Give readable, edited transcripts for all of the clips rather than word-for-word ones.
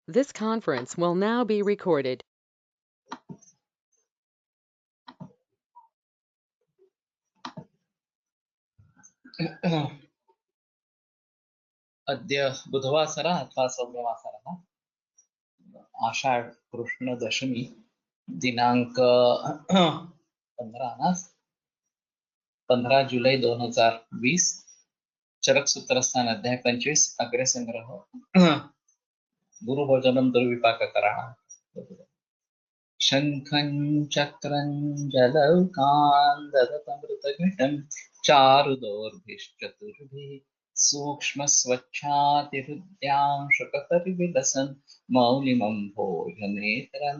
This conference will now be recorded. अद्य बुधवासरः अथवा सौम्यवासरः आषाढ कृष्ण दशमी दिनांक 15 जुलै 2020 चरक सूत्रस्थान अध्याय 25 अग्रे संग्रह गुरुभोजनम दुर्विपाककरणम् शंखं चक्रं जलौकान् ददतमृतघटं चारुदोर्भिश्चतुर्भिः सूक्ष्मस्वच्छातिहृद्यां शुकतरिविलसन् मौलिमं भोजनेतरं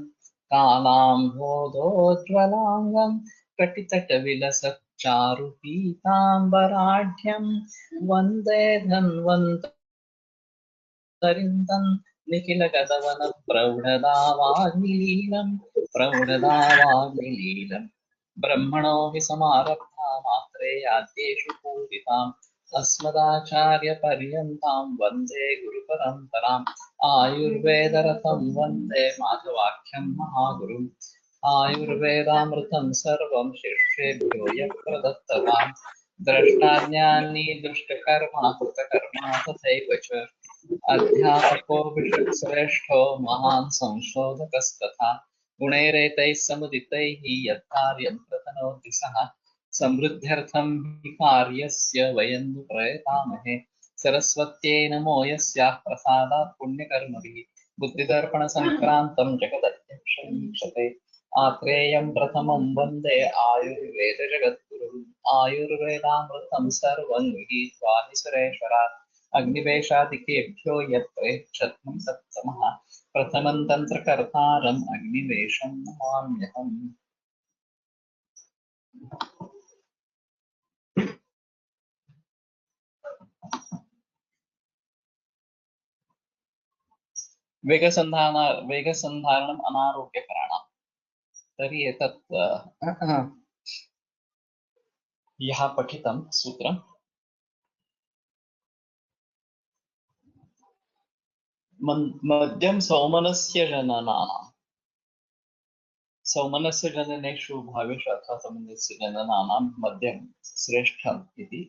कालाम्भोदोज्ज्वलाङ्गं कटितटविलसच्चारुपीताम्बराढ्यं वन्दे धन्वन्तरिन्दं निखिलगतवन प्रौढदावाग्निलीलं ब्रह्मणो हि समारब्धा मात्रेयाद्येषु पूजिताम् अस्मदाचार्यपर्यन्तां वन्दे गुरुपरम्पराम् आयुर्वेदरतं वन्दे माधवाख्यं महागुरुम् आयुर्वेदामृतं सर्वं शिष्येभ्यो यः प्रदत्तवान् द्रष्टाज्ञानी दुष्टकर्मा कृतकर्मा तथैव च अध्यापको विश्वश्रेष्ठो महान् संशोधकस्तथा गुणैरेतैः समुदितैः यत्कार्यं प्रतनोति सः समृद्ध्यर्थं हि कार्यस्य वयं नु प्रयतामहे सरस्वत्यै नमो यस्याः प्रसादात् पुण्यकर्मभिः बुद्धिदर्पणसङ्क्रान्तं जगदध्यक्षं वीक्षते आत्रेयं प्रथमं वन्दे आयुर्वेदजगद्गुरुम् आयुर्वेदामृतं सर्वं गृहीत्वा निसुरेश्वरात् अग्निवेशादिकेभ्यो यत्प्रेक्षत्वं सत्तमः प्रथमं तन्त्रकर्तारम् अग्निवेशं नमाम्यहम्। वेगसन्धारणम् अनारोग्यकराणाम्। तर्हि एतत् यः पठितं सूत्रं मद्यं सौमनस्य जननानां सौमनस्य जननेषु भावेषु अथवा सौमनस्य जननानां मद्यं श्रेष्ठम् इति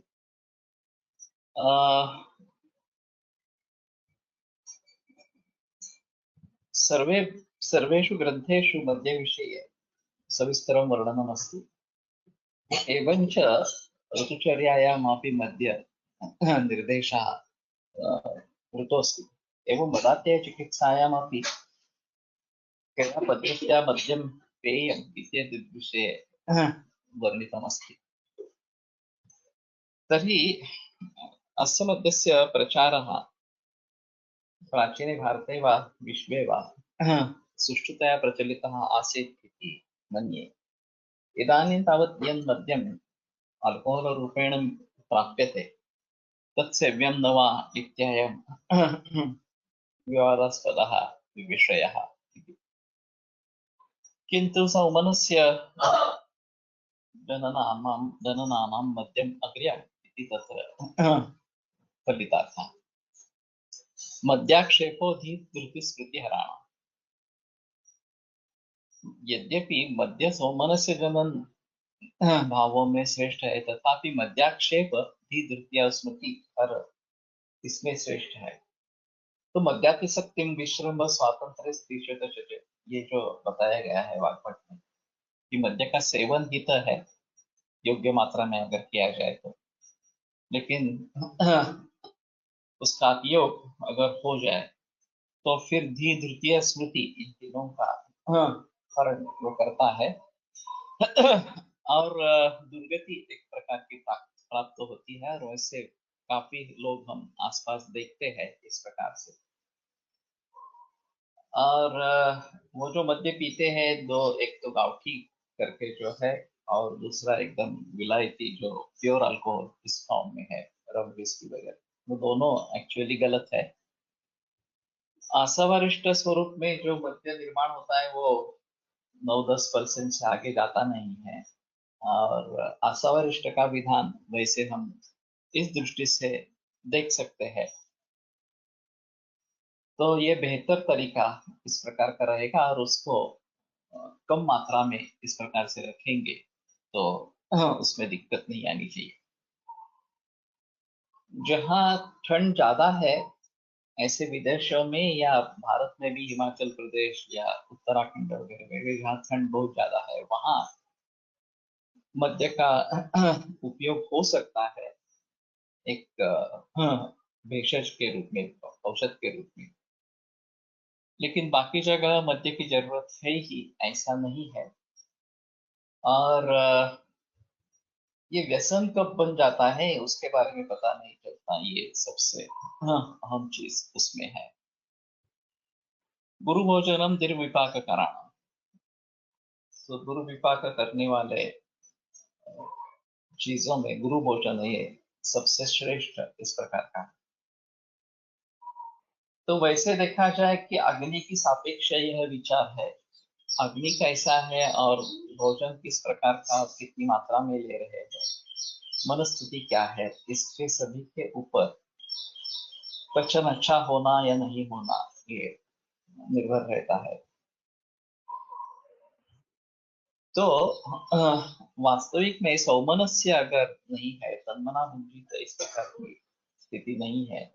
सर्वेषु ग्रन्थेषु मद्यविषये सविस्तरं वर्णनमस्ति। एवञ्च ऋतुचर्यायामपि मद्य निर्देशः कृतोऽस्ति। एवं मदात्यचिकित्सायामपि कया पद्धत्या मद्यं पेयम् इत्येतद्विषये वर्णितमस्ति। तर्हि अस्य मद्यस्य प्रचारः प्राचीने भारते वा विश्वे वा सुष्ठुतया प्रचलितः आसीत् इति मन्ये। इदानीं तावत् यन् मद्यम् अल्कोहोल् रूपेण प्राप्यते तत् सेव्यं न वा इत्ययं विवादास्पदः विषयः। किन्तु सौमनस्य जननानां मद्यम् अग्र्यम् इति तत्र फलितार्थः। मद्याक्षेपो धीर्तिस्मृतिहराणाम्। यद्यपि मद्य सौमनस्य जनन भावों में श्रेष्ठ है तथापि मद्याक्षेप धीर्ति और स्मृति हर इसमें श्रेष्ठ है। तो मद्यातिशक्तिं विश्रम स्वातंत्र स्त्रीचेत ये जो बताया गया है वाग्भट में कि मद्य का सेवन हित है योग्य मात्रा में अगर किया जाए तो, लेकिन उसका उपयोग अगर हो जाए तो फिर धी धृतीय स्मृति इन तीनों का हरण वो करता है और दुर्गति एक प्रकार की प्राप्त होती है। और वैसे काफी लोग हम आसपास देखते हैं इस प्रकार से। और वो जो मद्य पीते हैं दो, एक तो गावठी करके जो है और दूसरा एकदम विलायती जो प्योर अल्कोहल इस फॉर्म में है रम विस्की वगैरह, वो दोनों एक्चुअली गलत है। आशावरिष्ठ स्वरूप में जो मद्य निर्माण होता है वो 9-10% से आगे जाता नहीं है। और आशावरिष्ठ का विधान वैसे हम इस दृष्टि से देख सकते हैं तो ये बेहतर तरीका इस प्रकार का रहेगा, और उसको कम मात्रा में इस प्रकार से रखेंगे तो उसमें दिक्कत नहीं आनी चाहिए। जहाँ ठंड ज्यादा है, ऐसे विदेशों में या भारत में भी, हिमाचल प्रदेश या उत्तराखंड वगैरह में जहाँ ठंड बहुत ज्यादा है, वहाँ मद्य का उपयोग हो सकता है, एक भेषज के रूप में, औषध के रूप में। लेकिन बाकी जगह मद्य की जरूरत है ही ऐसा नहीं है। और ये व्यसन कब बन जाता है उसके बारे में पता नहीं चलता, ये सबसे अहम चीज उसमें है। गुरु भोजनम दुर्विपाक कराना, तो दुर्विपाक करने वाले चीजों में गुरु भोजन ये सबसे श्रेष्ठ इस प्रकार का। तो वैसे देखा जाए कि अग्नि की सापेक्ष यह विचार है, अग्नि कैसा है और भोजन किस प्रकार का, कितनी मात्रा में ले रहे हैं, मनस्थिति क्या है, इसके सभी के ऊपर पचन अच्छा होना या नहीं होना ये निर्भर रहता है। तो वास्तविक में सौमनस्य अगर नहीं है, तन्मना बुद्धि इस प्रकार की स्थिति नहीं है,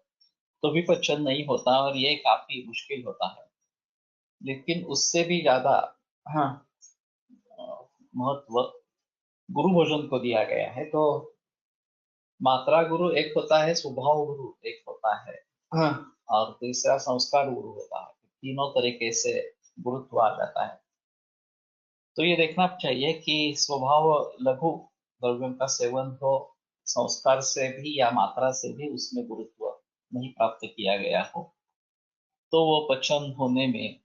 तो भी पचन नहीं होता और ये काफी मुश्किल होता है। लेकिन उससे भी ज्यादा हाँ महत्व गुरु भोजन को दिया गया है। तो मात्रा गुरु एक होता है, स्वभाव गुरु एक होता है, और तीसरा संस्कार गुरु होता है। तीनों तरीके से गुरुत्व आ जाता है। तो ये देखना चाहिए कि स्वभाव लघु द्रव्यों का सेवन हो, संस्कार से भी या मात्रा से भी उसमें गुरुत्व नहीं प्राप्त किया गया हो, तो वो पचन होने में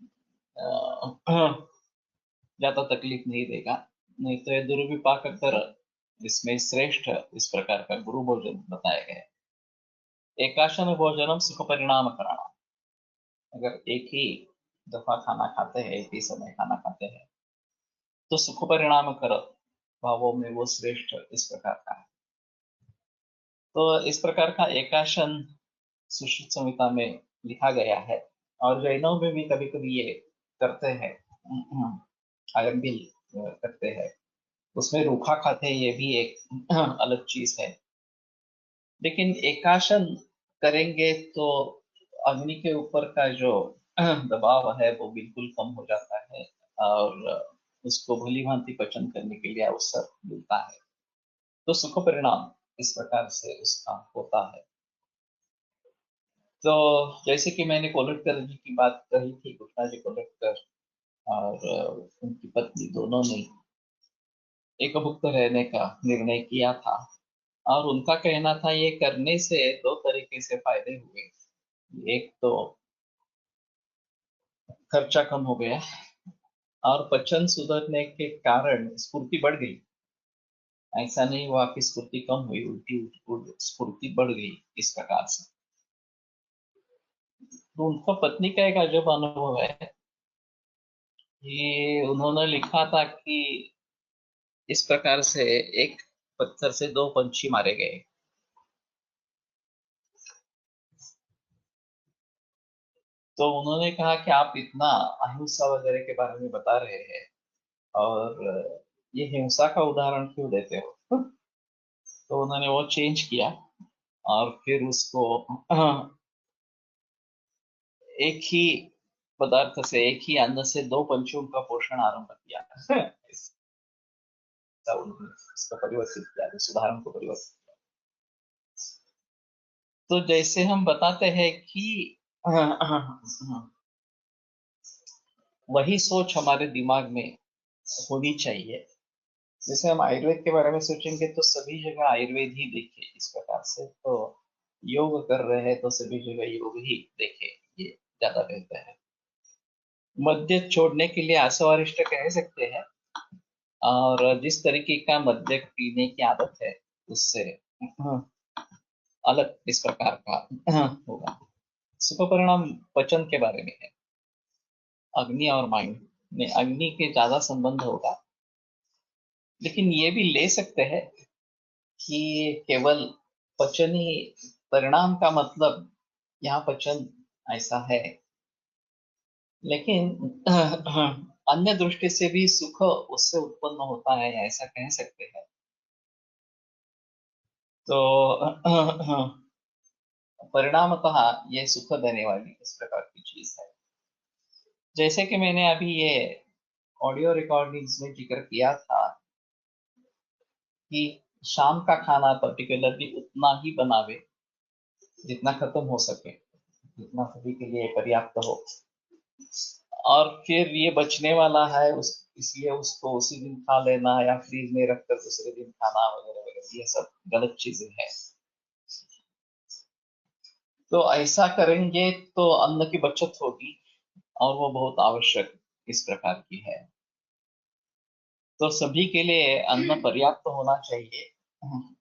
ज्यादा तकलीफ नहीं देगा। नहीं तो ये दुर्विपाक कर इसमें श्रेष्ठ इस प्रकार का गुरु भोजन बताया गया है। एकाशन भोजनम सुख परिणाम कराना, अगर एक ही दफा खाना खाते हैं, एक ही समय खाना खाते हैं, तो सुख परिणाम कर भावों में वो श्रेष्ठ इस प्रकार का है। तो इस प्रकार का एकाशन सुश्रुत संहिता में लिखा गया है। और जैनों में भी कभी कभी ये करते हैं, आरंभिल करते हैं, उसमें रूखा खाते हैं, ये भी एक अलग चीज है। लेकिन एकाशन करेंगे तो अग्नि के ऊपर का जो दबाव है वो बिल्कुल कम हो जाता है, और उसको भली भांति पचन करने के लिए अवसर मिलता है। तो सुख परिणाम इस प्रकार से उसका होता है। तो जैसे कि मैंने कोल्हटकर जी की बात कही थी, कृष्णा जी कोल्हटकर और उनकी पत्नी, दोनों ने एकभुक्त रहने का निर्णय किया था। और उनका कहना था ये करने से दो तरीके से फायदे हुए। एक तो खर्चा कम हो गया, और पचन सुधरने के कारण स्फूर्ति बढ़ गई। ऐसा नहीं हुआ कि स्फूर्ति कम हुई, उल्टी स्फूर्ति बढ़ गई इस प्रकार से। तो उनका पत्नी का एक अजब अनुभव है कि उन्होंने लिखा था कि इस प्रकार से एक पत्थर से दो पंछी मारे गए। तो उन्होंने कहा कि आप इतना अहिंसा वगैरह के बारे में बता रहे हैं, और ये हिंसा का उदाहरण क्यों देते हो? तो उन्होंने वो चेंज किया, और फिर उसको एक ही पदार्थ से, एक ही अन्न से दो पंछियों का पोषण आरंभ किया। ऐसा उन्होंने इसको परिवर्तित किया, इस उदाहरण को परिवर्तित किया। तो जैसे हम बताते हैं कि वही सोच हमारे दिमाग में होनी चाहिए। जैसे हम आयुर्वेद के बारे में सोचेंगे तो सभी जगह आयुर्वेद ही देखे इस प्रकार से, तो योग कर रहे हैं तो सभी जगह योग ही देखे, ये ज्यादा बेहतर है। मद्य छोड़ने के लिए आसवारिष्ट कह सकते हैं, और जिस तरीके का मद्य पीने की आदत है उससे अलग इस प्रकार का होगा। सुख परिणाम पचन के बारे में है। अग्नि और माइंड में अग्नि के ज्यादा संबंध होगा। लेकिन ये भी ले सकते हैं कि केवल पचन ही परिणाम का मतलब, यहाँ पचन ऐसा है लेकिन अन्य दृष्टि से भी सुख उससे उत्पन्न होता है, ऐसा कह सकते हैं। तो परिणामतः ये सुख देने वाली इस प्रकार की चीज है। जैसे कि मैंने अभी ये ऑडियो रिकॉर्डिंग्स में जिक्र किया था कि शाम का खाना पर्टिकुलरली उतना ही बनावे जितना खत्म हो सके, जितना सभी के लिए पर्याप्त हो। और फिर ये बचने वाला है उस इसलिए उसको उसी दिन खा लेना या फ्रीज में रखकर दूसरे दिन खाना वगैरह वगैरह, ये सब गलत चीजें हैं। तो ऐसा करेंगे तो अन्न की बचत होगी, और वो बहुत आवश्यक इस प्रकार की है। तो सभी के लिए अन्न पर्याप्त होना चाहिए।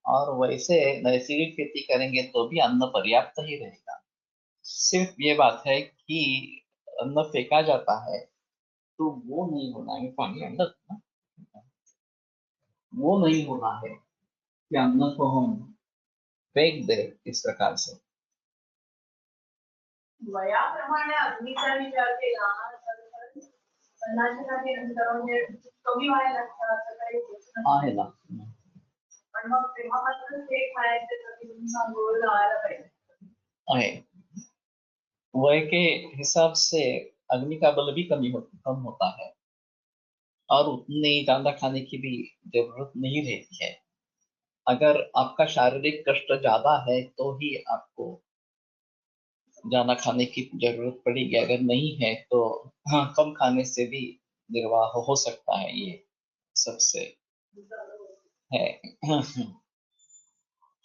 और वैसे नैसर्गिक खेती करेंगे तो भी अन्न पर्याप्त ही रहेगा। सिर्फ ये बात है कि अन्न फेंका जाता है तो वो नहीं होना है, पानी अंदर ना, वो नहीं होना है कि अन्न को हम फेंक दे इस प्रकार से। वयाप्रमाणे अग्नीचा विचार केला तर अन्नासाठी नंतर म्हणजे कमी व्हायला लागतं असं काही गोष्ट आहे ना। पण मग तेव्हापासून ते खायचे तर गोळ लावायला पाहिजे आहे। वय के हिसाब से अग्नि का बल भी कम होता है, और उतनी ज्यादा खाने की भी जरूरत नहीं रहती है। अगर आपका शारीरिक कष्ट ज्यादा है तो ही आपको ज्यादा खाने की जरूरत पड़ेगी, अगर नहीं है तो हाँ, कम खाने से भी निर्वाह हो सकता है, ये सबसे है।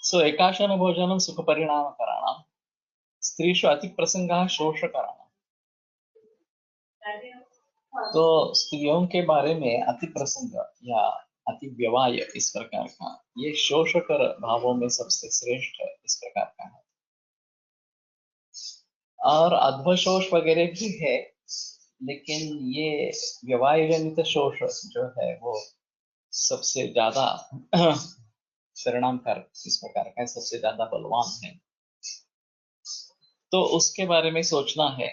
सो एकाशन भोजनम सुख परिणाम कराणाम, स्त्रीषु अतिप्रसंगः शोषकराणाम। तो स्त्रियों के बारे में अति प्रसंग या अति व्यवाय इस प्रकार का, ये शोषकर भावों में सबसे श्रेष्ठ इस प्रकार का है। और अध्वशोष वगैरह भी है, लेकिन ये व्यवाय जनित शोष जो है वो सबसे ज्यादा परिणामकारक इस प्रकार का है, सबसे ज्यादा बलवान है। तो उसके बारे में सोचना है।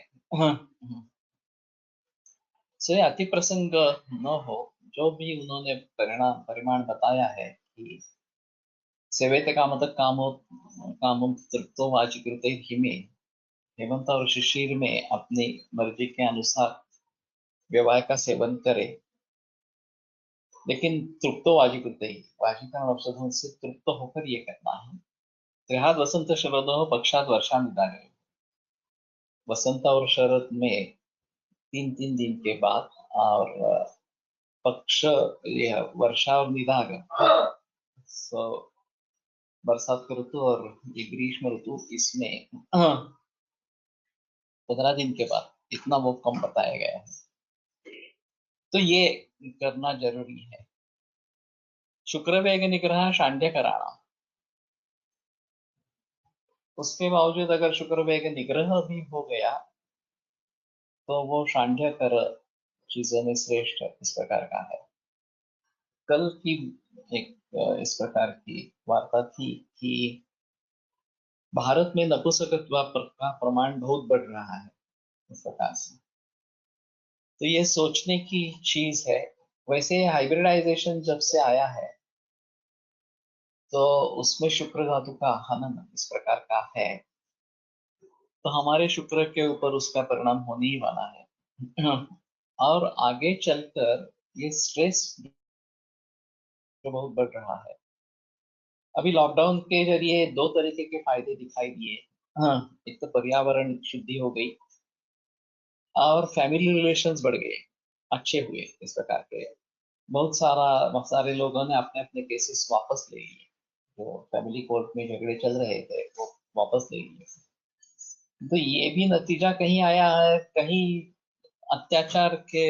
से अति प्रसंग न हो, जो भी उन्होंने परिमाण बताया है कि सेवेत कामत कामम तृप्तो वाचिकृते धीमे, हेमंत और शिशिर में अपनी मर्जी के अनुसार व्यवहार का सेवन करे, लेकिन तृप्तो वाचिकृते ही, वाचिकरण औषधों से तृप्त होकर ये करना है। त्रिहाद वसंत शरदों पक्षात वर्षा निदाने, वसंत और शरद में 3-3 दिन के बाद, और पक्ष यह वर्षा और निदाग, सो बरसात का ऋतु और ये ग्रीष्म ऋतु, इसमें 15 दिन के बाद, इतना वो कम बताया गया है। तो ये करना जरूरी है। शुक्र वेग निग्रह शांड्य कराना, उसके बावजूद अगर शुक्र वेग निग्रह भी हो गया तो वो शांड्य कर चीजों में श्रेष्ठ इस प्रकार का है। कल की एक इस प्रकार की वार्ता थी कि भारत में नपुंसकत्व का प्रमाण बहुत बढ़ रहा है इस प्रकार से। तो ये सोचने की चीज है। वैसे हाइब्रिडाइजेशन जब से आया है तो उसमें शुक्र धातु का हनन इस प्रकार का है, तो हमारे शुक्र के ऊपर उसका परिणाम होने ही वाला है। और आगे चलकर ये स्ट्रेस जो बहुत बढ़ रहा है। अभी लॉकडाउन के जरिए दो तरीके के फायदे दिखाई दिए। हाँ, एक तो पर्यावरण शुद्धि हो गई और फैमिली रिलेशंस बढ़ गए, अच्छे हुए इस प्रकार के। बहुत सारे लोगों ने अपने अपने केसेस वापस ले लिए, जो फैमिली कोर्ट में झगड़े चल रहे थे वो वापस ले लिए। तो ये भी नतीजा कहीं आया है, कहीं अत्याचार के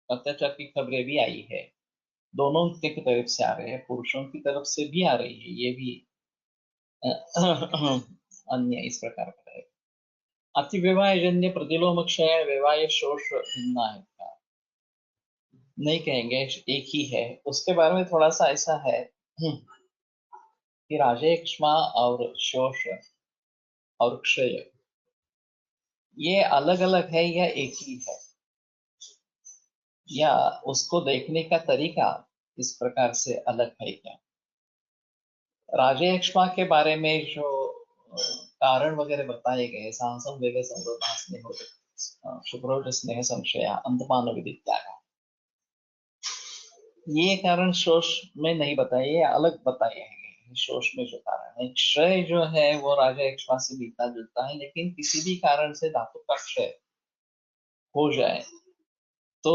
अत्याचार की खबरें भी आई है। दोनों की तरफ से आ रहे हैं, पुरुषों की तरफ से भी आ रही है, ये भी अन्य इस प्रकार का है। अति विवाह जन्य प्रतिलोम क्षय विवाह शोष भिन्ना है का नहीं कहेंगे, एक ही है। उसके बारे में थोड़ा सा ऐसा है कि राजेक्ष्मा और शोष और क्षय, ये अलग अलग है या एक ही है, या उसको देखने का तरीका इस प्रकार से अलग है क्या? राजयक्ष्मा के बारे में जो कारण वगैरह बताए गए, सांसम वेग संवृता स्नेह शुक्रोज स्नेह संशय अंतमान विदित्यागा, ये कारण शोष में नहीं बताए, ये अलग बताए हैं। शोष में जो कारण है, क्षय जो है वो राजयक्ष्मा से मिलता जुलता है, लेकिन किसी भी कारण से धातु का क्षय हो जाए तो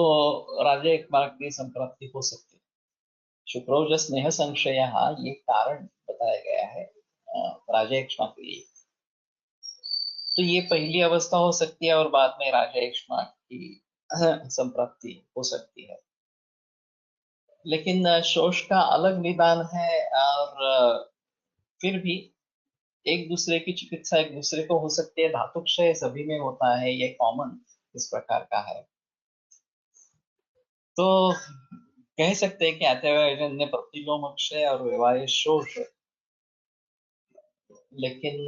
राजयक्ष्मा की संप्राप्ति हो सकती है। शुक्रोज स्नेह संशय ये कारण बताया गया है राजयक्ष्मा के लिए। तो ये पहली अवस्था हो सकती है और बाद में राजयक्ष्मा की संप्राप्ति हो सकती है। लेकिन शोष का अलग निदान है, और फिर भी एक दूसरे की चिकित्सा एक दूसरे को हो सकती है। धातु क्षय सभी में होता है, ये कॉमन इस प्रकार का है। तो कह सकते हैं कि अतएव प्रतिलोम क्षय और विवाह शोष, लेकिन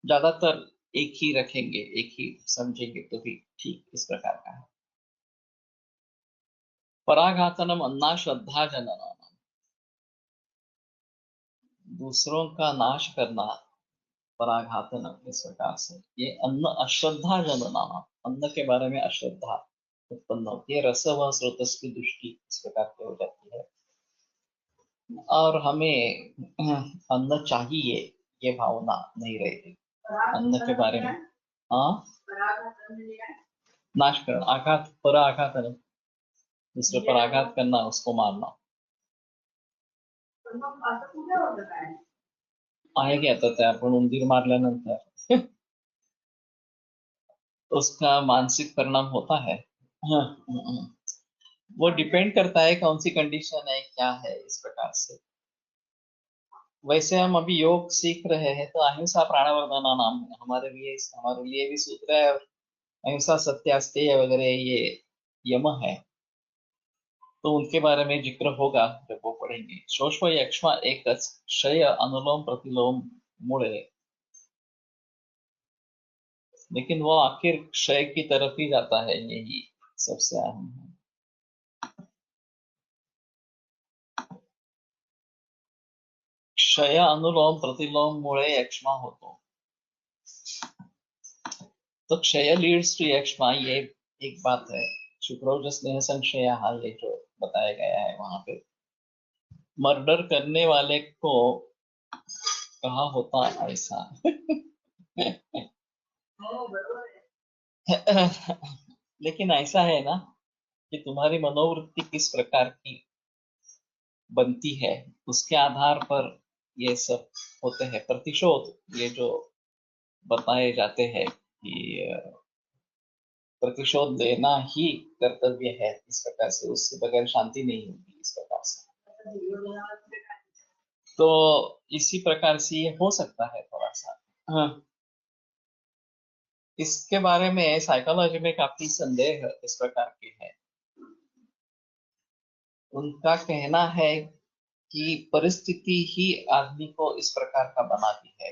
ज्यादातर एक ही रखेंगे, एक ही समझेंगे तो भी ठीक इस प्रकार का है। पराघातनम अन्ना श्रद्धा जनना, दूसरों का नाश करना, पराघातनम इस प्रकार से। ये अन्न अश्रद्धा जनना, अन्न के बारे में अश्रद्धा उत्पन्न होती है, रस व स्रोतस की दृष्टि इस प्रकार की हो जाती है, और हमें अन्न चाहिए ये भावना नहीं रहती अन्न के बारे में। हाँ, नाश करना, आघात, पर आघात है, दूसरे पर आघात करना, उसको मारना। आहे की आता ते आपण उंदीर मारल्यानंतर उसका मानसिक परिणाम होता है। हाँ, वो डिपेंड करता है कौन सी कंडीशन है, क्या है इस प्रकार से। वैसे हम अभी योग सीख रहे हैं तो अहिंसा प्राणवर्धना नाम है हमारे लिए भी सूत्र है, और अहिंसा सत्य अस्तेय वगैरह ये यम है, तो उनके बारे में जिक्र होगा जब वो पढ़ेंगे। शोष्म यक्ष्मा एक क्षय अनुलोम प्रतिलोम मुड़े, लेकिन वो आखिर क्षय की तरफ ही जाता है, यही सबसे अहम है। क्षय अनुलोम प्रतिलोम मुळे यक्ष्मा होतो, तो क्षय लीड्स टू यक्ष्मा, ये एक बात है। शुक्रोज स्नेह संशय ये जो बताया गया है वहां पे, मर्डर करने वाले को कहा होता ऐसा लेकिन ऐसा है ना कि तुम्हारी मनोवृत्ति किस प्रकार की बनती है, उसके आधार पर ये सब होते हैं। प्रतिशोध ये जो बताए जाते हैं कि प्रतिशोध लेना ही कर्तव्य है, इस प्रकार से, उससे बगैर शांति नहीं होगी इस प्रकार से। तो इसी प्रकार से ये हो सकता है थोड़ा सा। हाँ, इसके बारे में साइकोलॉजी में काफी संदेह इस प्रकार के है। उनका कहना है कि परिस्थिति ही आदमी को इस प्रकार का बनाती है,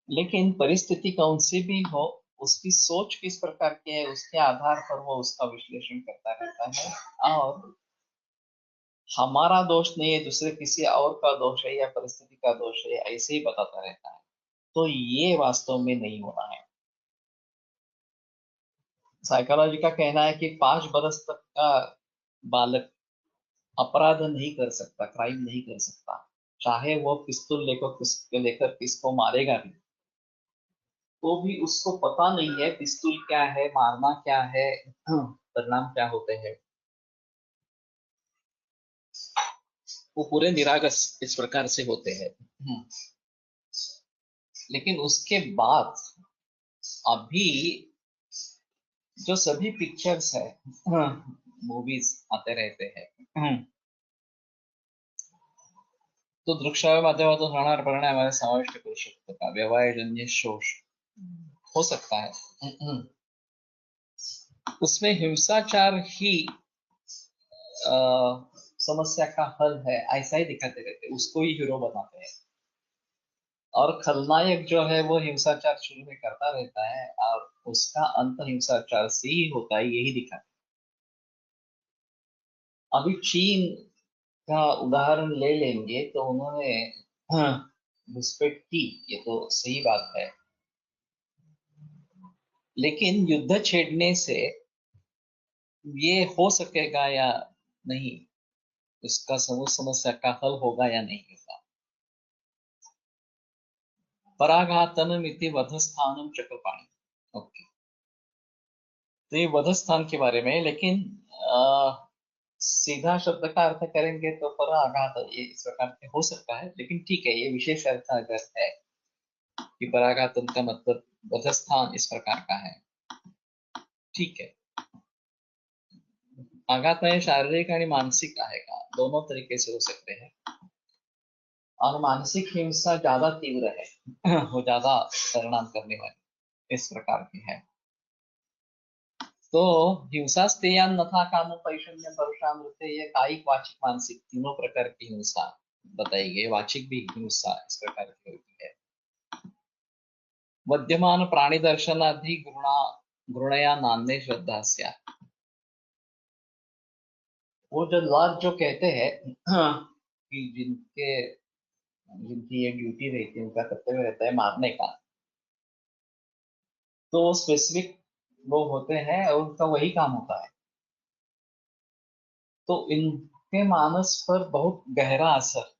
लेकिन परिस्थिति कौन सी भी हो, उसकी सोच किस प्रकार की है, उसके आधार पर वो उसका विश्लेषण करता रहता है, और हमारा दोष नहीं है, दूसरे किसी और का दोष है या परिस्थिति का दोष है, ऐसे ही बताता रहता है। तो ये वास्तव में नहीं होना है। साइकोलॉजी का कहना है कि 5 बरस तक का बालक अपराध नहीं कर सकता, क्राइम नहीं कर सकता, चाहे वो पिस्तौल लेकर किसको मारेगा भी, तो भी उसको पता नहीं है पिस्तौल क्या है, मारना क्या है, परिणाम क्या होते हैं। वो पूरे निरागस इस प्रकार से होते हैं। लेकिन उसके बाद अभी जो सभी पिक्चर्स है, मूवीज आते रहते हैं, तो दृकश्राव्य माध्यमातून होणार परिणामामध्ये समाविष्ट करू शकतो का व्यवहारजन्य शोष? हो सकता है। उसमें हिंसाचार ही समस्या का हल है, ऐसा ही दिखाते रहते, उसको ही हीरो बनाते हैं। और खलनायक जो है वो हिंसाचार शुरू में करता रहता है और उसका अंत हिंसाचार से ही होता है, यही दिखा। अभी चीन का उदाहरण ले लेंगे तो उन्होंने घुसपैठ की, ये तो सही बात है, लेकिन युद्ध छेड़ने से ये हो सकेगा या नहीं, इसका समूह समस्या का हल होगा या नहीं होगा। पराघातनम इति वधस्थानम चक्रपाणि। ओके, तो ये वधस्थान के बारे में, लेकिन सीधा शब्द का अर्थ करेंगे तो पराघात ये इस प्रकार से हो सकता है, लेकिन ठीक है, ये विशेष अर्थ अगर है कि पराघातन का मतलब वधस्थान इस प्रकार का है, ठीक है। आघात में शारीरिक और मानसिक आएगा, दोनों तरीके से हो सकते हैं, और मानसिक हिंसा ज्यादा तीव्र है वो ज्यादा परिणाम करने वाली इस प्रकार की है। तो हिंसा स्तेयान नथा काम पैशन्य परुषा नृत्य, ये कायिक वाचिक मानसिक तीनों प्रकार की हिंसा बताई गई। वाचिक भी हिंसा इस प्रकार की होती है। मध्यमान प्राणी दर्शनादि घृणया नान्य श्रद्धा स्या, वो जो लॉज जो कहते हैं कि जिनकी ये ड्यूटी रहती है, उनका कर्तव्य रहता है मारने का, तो स्पेसिफिक लोग होते हैं और उनका वही काम होता है, तो इनके मानस पर बहुत गहरा असर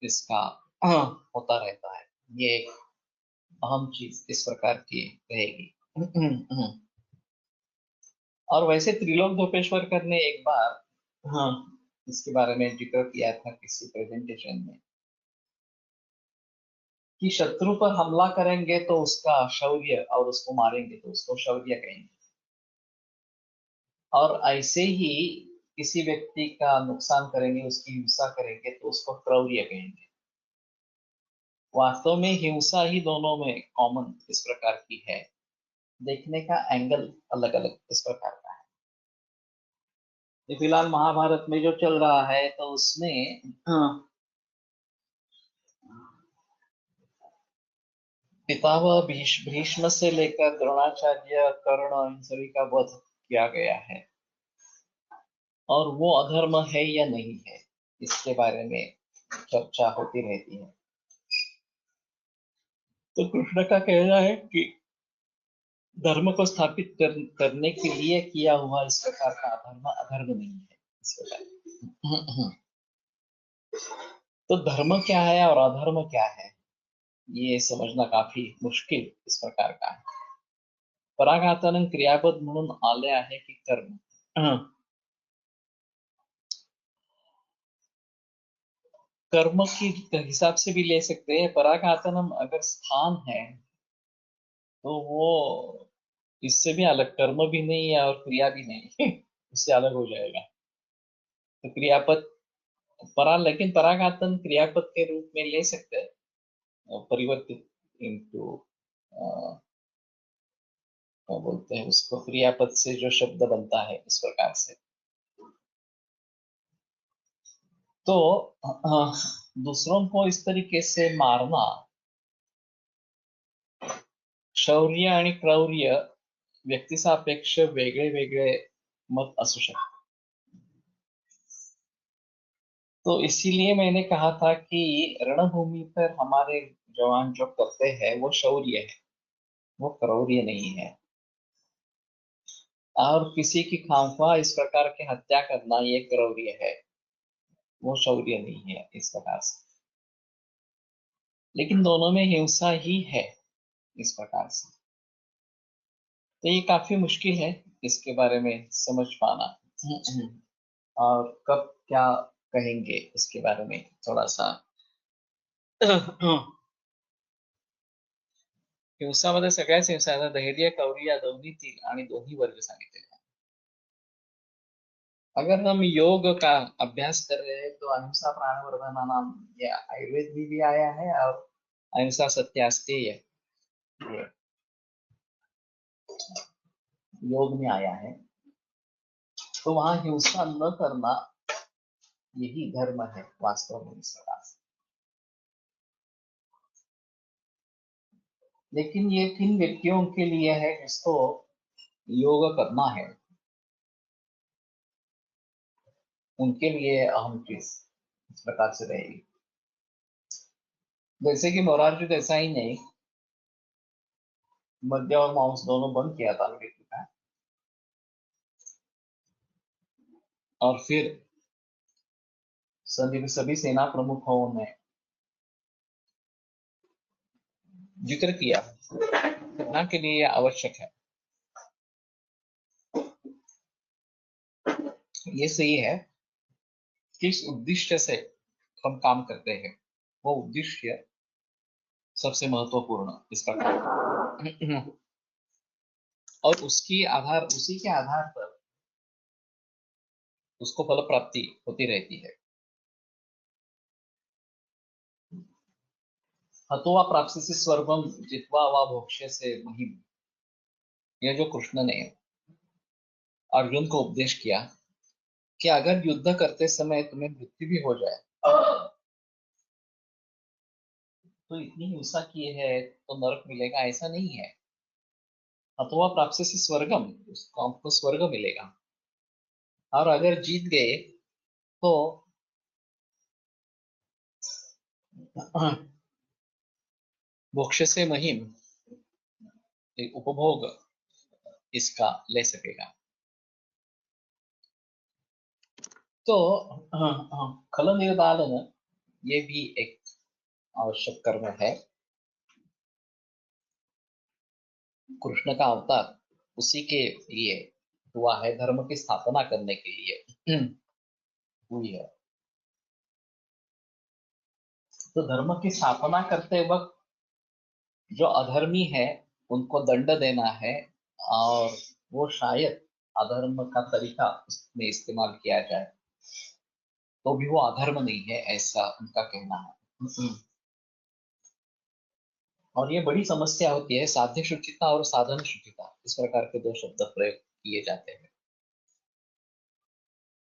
इसका होता रहता है। ये एक अहम चीज इस प्रकार की रहेगी। और वैसे त्रिलोक धोपेश्वरकर ने एक बार हाँ इसके बारे में जिक्र किया था किसी प्रेजेंटेशन में, कि शत्रु पर हमला करेंगे तो उसका शौर्य, और उसको मारेंगे तो उसको शौर्य कहेंगे, और ऐसे ही किसी व्यक्ति का नुकसान करेंगे, उसकी हिंसा करेंगे तो उसको क्रौर्य कहेंगे। वास्तव में हिंसा ही दोनों में कॉमन इस प्रकार की है, देखने का एंगल अलग अलग इस प्रकार का है। ये फिलहाल महाभारत में जो चल रहा है तो उसमें पितामह भीष्म से लेकर द्रोणाचार्य कर्ण, इन सभी का वध किया गया है, और वो अधर्म है या नहीं है इसके बारे में चर्चा होती रहती है। तो कृष्ण का कहना है कि धर्म को स्थापित करने के लिए किया हुआ इस प्रकार का अधर्म अधर्म नहीं है इस प्रकार। तो धर्म क्या है और अधर्म क्या है, ये समझना काफी मुश्किल इस प्रकार का है। पराघातन क्रियापद म्हणून आले आहे की कर्म, कर्म की हिसाब से भी ले सकते हैं। पराघातनम अगर स्थान है तो वो इससे भी अलग, कर्म भी नहीं है और क्रिया भी नहीं उससे अलग हो जाएगा। तो क्रियापद लेकिन पराघातन क्रियापद के रूप में ले सकते हैं, परिवर्तित इनटू क्या बोलते हैं उसको, क्रियापद से जो शब्द बनता है इस प्रकार से। तो दूसरों को इस तरीके से मारना, शौर्य आणि क्रौर्य व्यक्तिसापेक्ष वेगळे वेगळे मत असू शकते। तो इसीलिए मैंने कहा था कि रणभूमि पर हमारे जवान जो करते हैं वो शौर्य है, वो क्रौर्य नहीं है। और किसी की खामखा इस प्रकार की हत्या करना ये क्रौर्य है, वो शौर्य नहीं है इस प्रकार से। लेकिन दोनों में हिंसा ही है इस प्रकार से। तो ये काफी मुश्किल है इसके बारे में समझ पाना। और कब क्या कहेंगे इसके बारे में थोड़ा सा हिंसामध्ये सगळ्याच हिंसा आहेत, धैर्य क्रौर्य या दोन्हीतील आणि दोन्ही वर्ग सांगितलेले आहेत। अगर हम योग का अभ्यास कर रहे हैं तो अहिंसा प्राणवर्धना नाम ये आयुर्वेद में भी आया है, और अहिंसा सत्यास्तेय योग में आया है। तो वहां हिंसा न करना यही धर्म है वास्तव में इस प्रकार से। लेकिन ये किन व्यक्तियों के लिए है जिसको योग करना है, उनके लिए अहम चीज इस प्रकार से रहेगी। जैसे कि मोरारजी देसाई ने मद्य और मांस दोनों बंद किया था अमेरिका का, और फिर सभी सेना प्रमुखों ने जिक्र किया घटना के लिए यह आवश्यक है। ये सही है, किस उद्देश्य से हम काम करते हैं वो उद्देश्य सबसे महत्वपूर्ण इस प्रकार और उसी के आधार पर उसको फल प्राप्ति होती रहती है। हतोवा प्राप्ति से स्वर्गम जित्वा वा भोक्ष्य से महिम, यह जो कृष्ण ने अर्जुन को उपदेश किया कि अगर युद्ध करते समय तुम्हें मृत्यु भी हो जाए तो इतनी हिंसा की है तो नरक मिलेगा, ऐसा नहीं है। हतोवा प्राप्ति से स्वर्गम, उसको आपको स्वर्ग मिलेगा, और अगर जीत गए तो मोक्ष से महिम, एक उपभोग इसका ले सकेगा। तो खल निर्दालन ये भी एक आवश्यक कर्म है। कृष्ण का अवतार उसी के लिए हुआ है, धर्म की स्थापना करने के लिए हुई है। तो धर्म की स्थापना करते वक्त जो अधर्मी है उनको दंड देना है, और वो शायद अधर्म का तरीका उसमें इस्तेमाल किया जाए तो भी वो अधर्म नहीं है, ऐसा उनका कहना है। और ये बड़ी समस्या होती है, साध्य शुचिता और साधन शुचिता इस प्रकार के दो शब्द प्रयोग किए जाते हैं।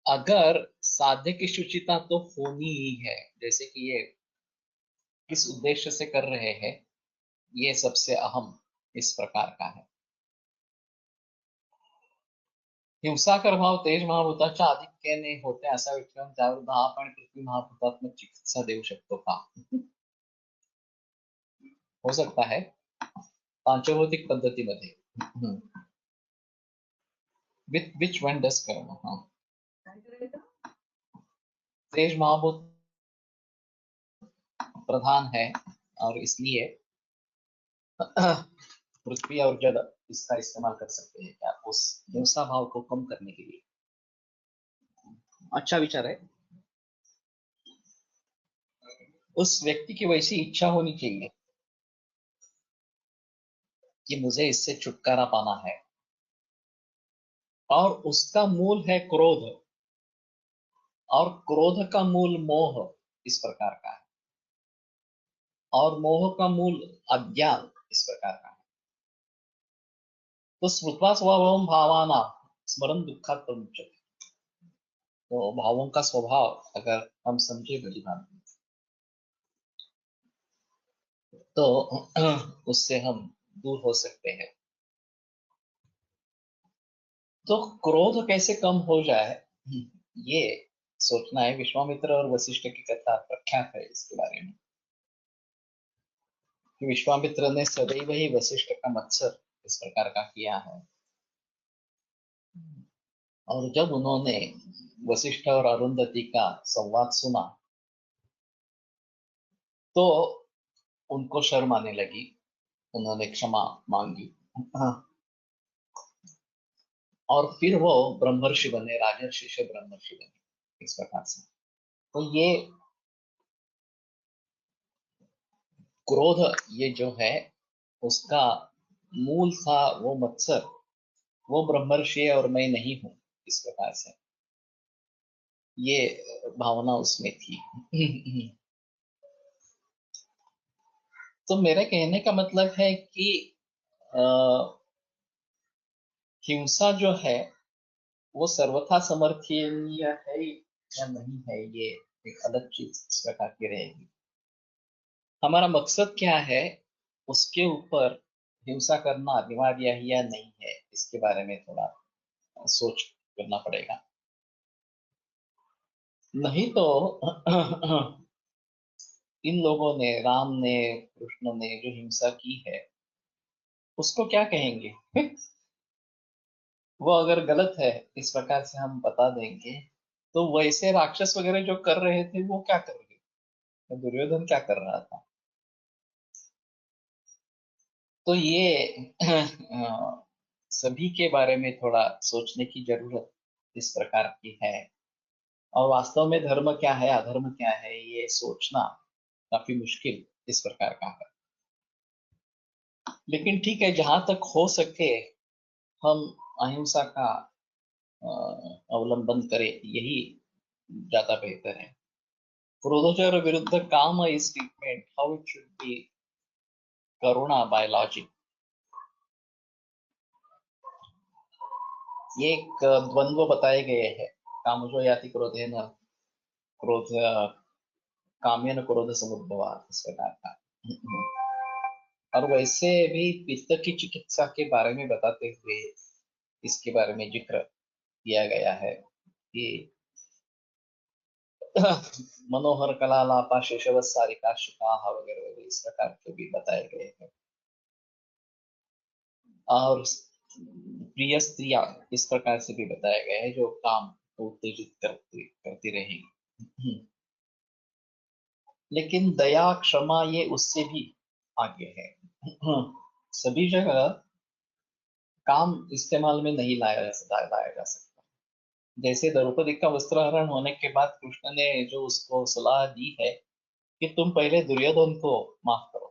अगर साध्य की शुचिता तो होनी ही है, जैसे कि ये किस उद्देश्य से कर रहे हैं, ये सबसे अहम इस प्रकार का है। हिंसाकर भाव तेज महाभूताच्या आधिक्याने होते असा विक्रम त्यावर 10 पण पृथ्वी महाभूतात्मक चिकित्सा देऊ शकतो का? हो सकता है पांचभौतिक पद्धतीमध्ये। विच वन डस कर्म, हाँ तेज महाभूत प्रधान है और इसलिए पृथ्वी और जल इसका इस्तेमाल कर सकते हैं क्या उस हिंसा भाव को कम करने के लिए? अच्छा विचार है। उस व्यक्ति की वैसी इच्छा होनी चाहिए कि मुझे इससे छुटकारा पाना है, और उसका मूल है क्रोध, और क्रोध का मूल मोह इस प्रकार का है, और मोह का मूल अज्ञान इस प्रकार का है। तो स्मृत्वा स्वभावम भावाना स्मरण दुखात प्रमुच्यते, तो भावों का स्वभाव अगर हम समझे भली भांति तो उससे हम दूर हो सकते हैं। तो क्रोध कैसे कम हो जाए ये सोचना है। विश्वामित्र और वशिष्ठ की कथा प्रख्यात है इसके बारे में कि विश्वामित्र ने सदैव ही वशिष्ठ का मत्सर इस प्रकार का किया है, और जब उन्होंने वशिष्ठ और अरुंधति का संवाद सुना तो उनको शर्म आने लगी, उन्होंने क्षमा मांगी, और फिर वो ब्रह्मर्षि बने, राजर्षि से ब्रह्मर्षि बने इस प्रकार से। तो ये क्रोध ये जो है उसका मूल था वो मत्सर, वो ब्रह्मर्षि है और मैं नहीं हूं इस प्रकार से ये भावना उसमें थी। तो मेरे कहने का मतलब है कि हिंसा जो है वो सर्वथा समर्थनीय है या नहीं है, ये एक अलग चीज इस प्रकार की रहेगी। हमारा मकसद क्या है उसके ऊपर हिंसा करना अनिवार्य है या नहीं है, इसके बारे में थोड़ा सोच करना पड़ेगा। नहीं तो इन लोगों ने, राम ने, कृष्ण ने जो हिंसा की है उसको क्या कहेंगे? वो अगर गलत है इस प्रकार से हम बता देंगे, तो वैसे राक्षस वगैरह जो कर रहे थे वो क्या कर रहे थे, दुर्योधन क्या कर रहा था? तो ये सभी के बारे में थोड़ा सोचने की जरूरत इस प्रकार की है। और वास्तव में धर्म क्या है, अधर्म क्या है, ये सोचना काफी मुश्किल इस प्रकार का है। लेकिन ठीक है, जहां तक हो सके हम अहिंसा का अवलंबन करें, यही ज्यादा बेहतर है। क्रोधाचार विरुद्ध काम is statement how it should be Karuna by logic. ये एक द्वंद्व बताए गए हैं। कामजो याति क्रोधेन, क्रोध काम्यन क्रोध समुद्भवा, इस प्रकार का। और वैसे भी पित्त की चिकित्सा के बारे में बताते हुए इसके बारे में जिक्र किया गया है कि मनोहर कलालापा शेषवत सारिका शिकाः वगैरह वगैरह इस प्रकार के भी बताए गए हैं। और प्रिय स्त्रियां इस प्रकार से भी बताया गया है जो काम को उत्तेजित करती करती रहेगी। लेकिन दया क्षमा ये उससे भी आगे है। सभी जगह काम इस्तेमाल में नहीं लाया जा सकता। जैसे द्रौपदी का वस्त्रहरण होने के बाद कृष्ण ने जो उसको सलाह दी है कि तुम पहले दुर्योधन को माफ करो,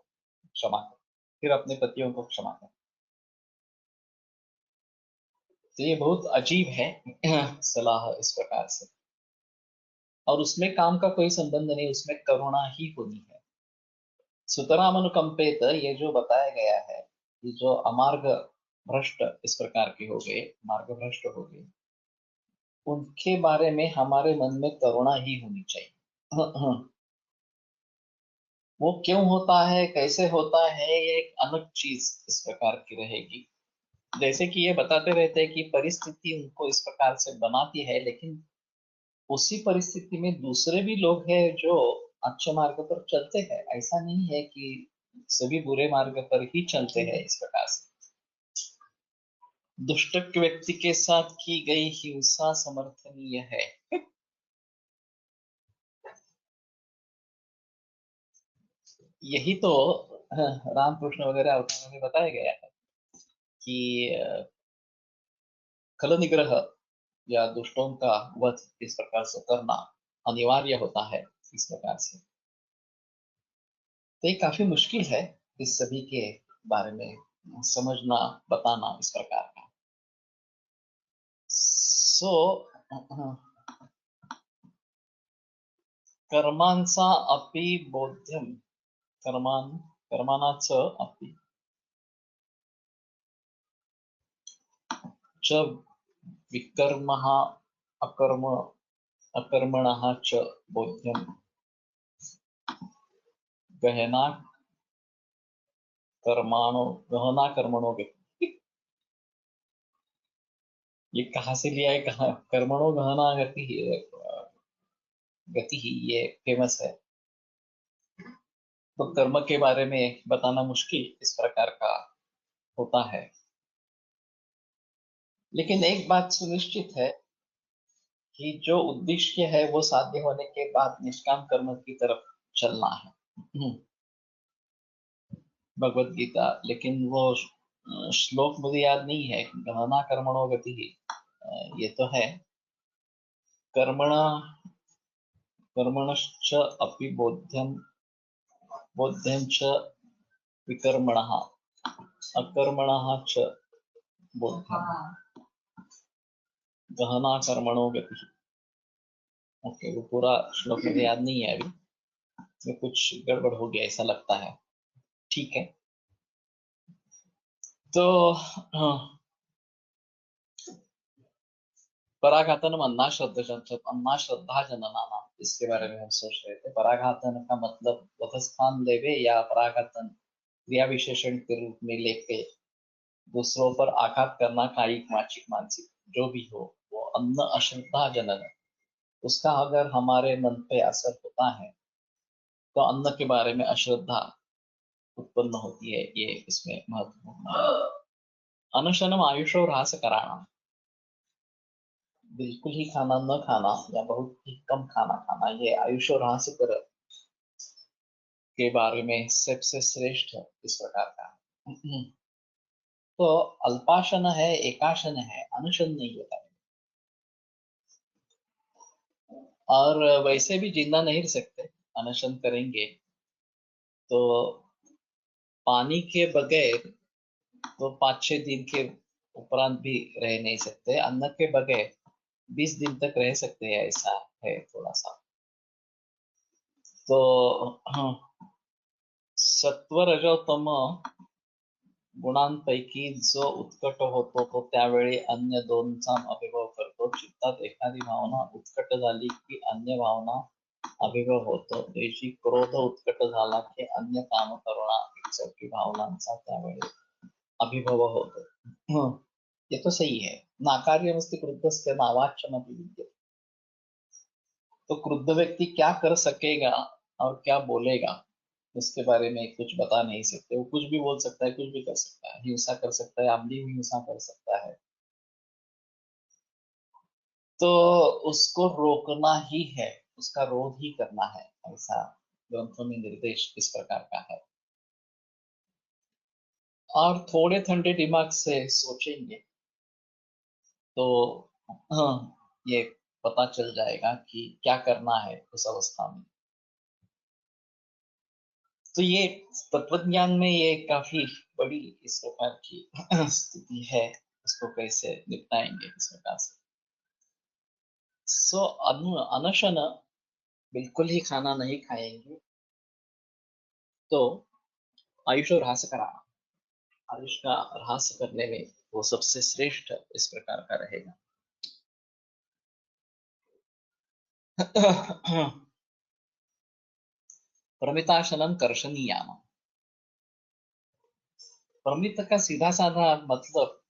क्षमा करो, फिर अपने पतियों को क्षमा करो। तो ये बहुत अजीब है सलाह इस प्रकार से। और उसमें काम का कोई संबंध नहीं, उसमें करुणा ही होनी है। सुतराम अनुकंपित, ये जो बताया गया है, ये जो अमार्ग भ्रष्ट इस प्रकार के हो गए, मार्ग भ्रष्ट हो गए, उनके बारे में हमारे मन में करुणा ही होनी चाहिए। वो क्यों होता है, कैसे होता है, ये एक अलग चीज इस प्रकार की रहेगी। जैसे कि ये बताते रहते हैं कि परिस्थिति उनको इस प्रकार से बनाती है, लेकिन उसी परिस्थिति में दूसरे भी लोग हैं जो अच्छे मार्ग पर चलते हैं। ऐसा नहीं है कि सभी बुरे मार्ग पर ही चलते हैं इस प्रकार से। दुष्ट व्यक्ति के साथ की गई हिंसा समर्थनीय है। यही तो रामकृष्ण वगैरह अवतारों में बताया गया है कि खल निग्रह या दुष्टों का वध इस प्रकार से करना अनिवार्य होता है इस प्रकार से। तो ये काफी मुश्किल है इस सभी के बारे में समझना, बताना इस प्रकार का। सो कर्मांचा अपि बोध्यम, कर्मानाच अपि च विकर्मः अकर्म अकर्मणः च बोध्यम गहना गहना कर्मणो गति। ये कहाँ से लिया है, कहाँ कर्मणो गहना गति गति ही ये फेमस है। तो कर्म के बारे में बताना मुश्किल इस प्रकार का होता है। लेकिन एक बात सुनिश्चित है कि जो उद्देश्य है वो साध्य होने के बाद निष्काम कर्म की तरफ चलना है। भगवत गीता, लेकिन वो श्लोक मुझे याद नहीं है। गहना कर्मणो गति ही ये तो है। कर्मण कर्मणश्च अपि बोध्यम बोध्यं च विकर्मणः अकर्मणः च बोध्यम गहना कर्मणो गति। ओके, वो पूरा श्लोक मुझे याद नहीं है अभी, में कुछ गड़बड़ हो गया ऐसा लगता है। ठीक है, तो पराघातनम अन्ना श्रद्धा जननाना, इसके बारे में हम सोच रहे थे। पराघातन का मतलब वधस्थान देवे या पराघातन क्रिया विशेषण के रूप में लेके दूसरों पर आघात करना, कायिक, वाचिक, मानसिक जो भी हो, वो अन्न अश्रद्धाजनक है। उसका अगर हमारे मन पे असर होता है तो अन्न के बारे में अश्रद्धा उत्पन्न होती है। ये इसमें महत्वपूर्ण है। अनशनम आयुषो ह्रास कराना, बिल्कुल ही खाना न खाना या बहुत ही कम खाना खाना, ये आयुषो ह्रास कर के बारे में सबसे श्रेष्ठ इस प्रकार का है। तो अल्पाशन है, एकाशन है, अनशन नहीं होता है। और वैसे भी जिंदा नहीं रह सकते, अनशन करेंगे तो पानी के बगैर तो 5-6 दिन के उपरांत भी रह नहीं सकते, अन्न के बगैर 20 दिन तक रह सकते हैं, ऐसा है थोड़ा सा। तो हाँ, सत्व रजो तम गुणांपैकी जो उत्कट होतो तो त्यावेळी अन्य दोनचा अभिभव करतो. चित्तात एखादी भावना उत्कट झाली की अन्य भावना अभिभव होतो. देशी क्रोध उत्कट झाला की अन्य काम करुणा इत्यादी भावनांचा त्यावेळी अभिभव होतो. ये तो सही है. नाकार्यमस्ति क्रुद्धस्य नावाच्यमपि विद्यते. तो क्रुद्ध व्यक्ति क्या कर सकेगा और क्या बोलेगा उसके बारे में कुछ बता नहीं सकते. वो कुछ भी बोल सकता है, कुछ भी कर सकता है, हिंसा कर सकता है, अमली हिंसा कर सकता है. तो उसको रोकना ही है, उसका रोध ही करना है, ऐसा ग्रंथों में निर्देश इस प्रकार का है. और थोड़े ठंडे दिमाग से सोचेंगे तो हाँ, ये पता चल जाएगा कि क्या करना है उस अवस्था में. तो ये तत्वज्ञान में ये काफी बड़ी इस प्रकार की स्थिति है. इसको कैसे निपटाएंगे इस प्रकार से. सो अनशन, बिल्कुल ही खाना नहीं खाएंगे तो आयुष ह्रास कराना, आयुष का ह्रास करने में वो सबसे श्रेष्ठ इस प्रकार का रहेगा. प्रमिताशनम कर्षणीयाम. प्रमित का सीधा साधा मतलब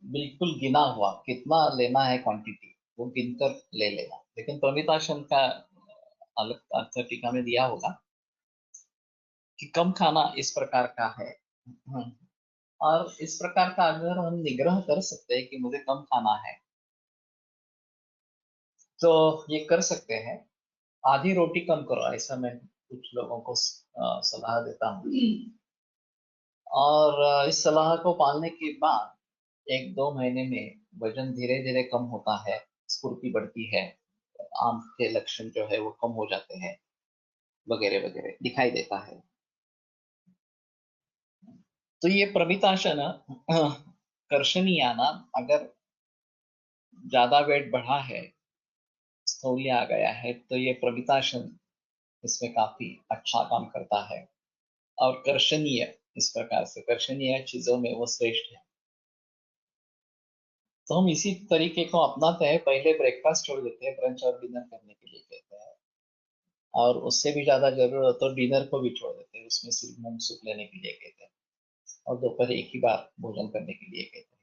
बिल्कुल गिना हुआ, कितना लेना है क्वांटिटी वो गिनकर ले लेना. लेकिन प्रमिताशन का अलग अर्थ टीका में दिया होगा कि कम खाना इस प्रकार का है. और इस प्रकार का अगर हम निग्रह कर सकते हैं कि मुझे कम खाना है तो ये कर सकते हैं. आधी रोटी कम करो, ऐसा मैं कुछ लोगों को सलाह देता हूँ. और इस सलाह को पालने के बाद 1-2 महीने में वजन धीरे धीरे कम होता है, स्फूर्ति बढ़ती है, आंख के लक्षण जो है वो कम हो जाते हैं, वगैरह वगैरह दिखाई देता है. तो ये प्रमिताशन कर्षणीयाना, अगर ज्यादा वेट बढ़ा है, स्थौल्य आ गया है, तो ये प्रमिताशन इसमें काफी अच्छा काम करता है. और कर्षणीय, इस प्रकार से कर्षणीय चीजों में वो श्रेष्ठ है. तो हम इसी तरीके को अपनाते हैं. पहले ब्रेकफास्ट छोड़ देते हैं, ब्रंच और डिनर करने के लिए कहते हैं, और उससे भी ज्यादा जरूरत हो तो डिनर को भी छोड़ देते हैं, उसमें सिर्फ मूंग सूप लेने के लिए कहते हैं, और दोपहर एक ही बार भोजन करने के लिए कहते हैं.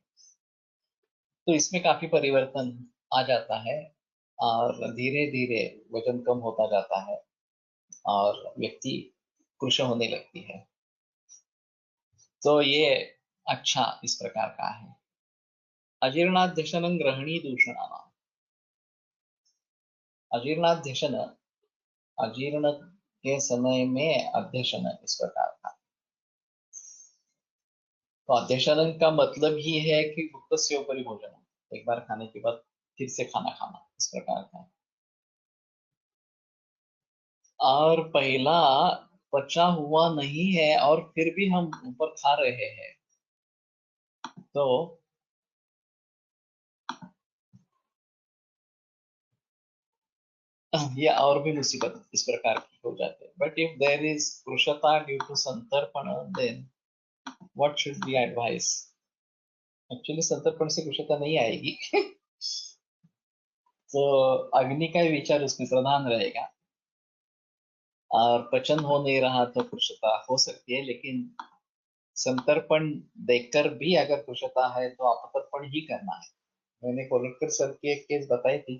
तो इसमें काफी परिवर्तन आ जाता है और धीरे धीरे वजन कम होता जाता है और व्यक्ति खुश होने लगती है. तो ये अच्छा इस प्रकार का है. अजीर्णाध्यशनं ग्रहणी दूषणाना. अजीर्णाध्यशन, अजीर्ण के समय में अध्यशन इस प्रकार का. तो अध्यशन का मतलब ही है कि भुक्त से ऊपरी भोजन, एक बार खाने के बाद फिर से खाना खाना इस प्रकार का. और पहला पचा हुआ नहीं है और फिर भी हम ऊपर खा रहे हैं तो ये और भी मुसीबत इस प्रकार की हो जाते हैं. बट इफ देर इज कृशता ड्यू टू संतर्पण, then what should be advice. Actually संतर्पण से कुशलता नहीं आएगी. तो अग्नि का ही विचार उसमें प्रधान रहेगा. और पचन हो नहीं रहा तो कुशता हो सकती है, लेकिन संतर्पण देखकर भी अगर कुशता है तो अपतर्पण ही करना है। मैंने कोलटकर सर की एक केस बताई थी,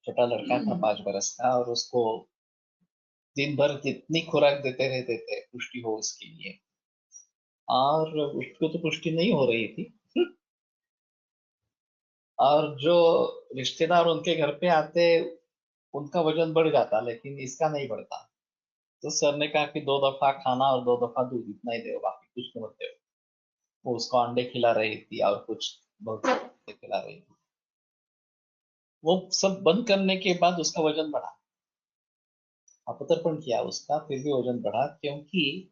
छोटा लड़का था 5 बरस का, और उसको दिन भर जितनी खुराक देते रहते थे पुष्टि हो उसके लिए, और उसको तो पुष्टि नहीं हो रही थी। और जो रिश्तेदार उनके घर पे आते उनका वजन बढ़ जाता, लेकिन इसका नहीं बढ़ता। तो सर ने कहा कि 2 दफा खाना और 2 दफा दूध, इतना ही दो, बाकी कुछ मत दो। वो उसको अंडे खिला रही थी और कुछ बहुत सारे चीजें खिला रही थी। वो सब बंद करने के बाद उसका वजन बढ़ा। अपतर्पण किया उसका, फिर भी वजन बढ़ा, क्योंकि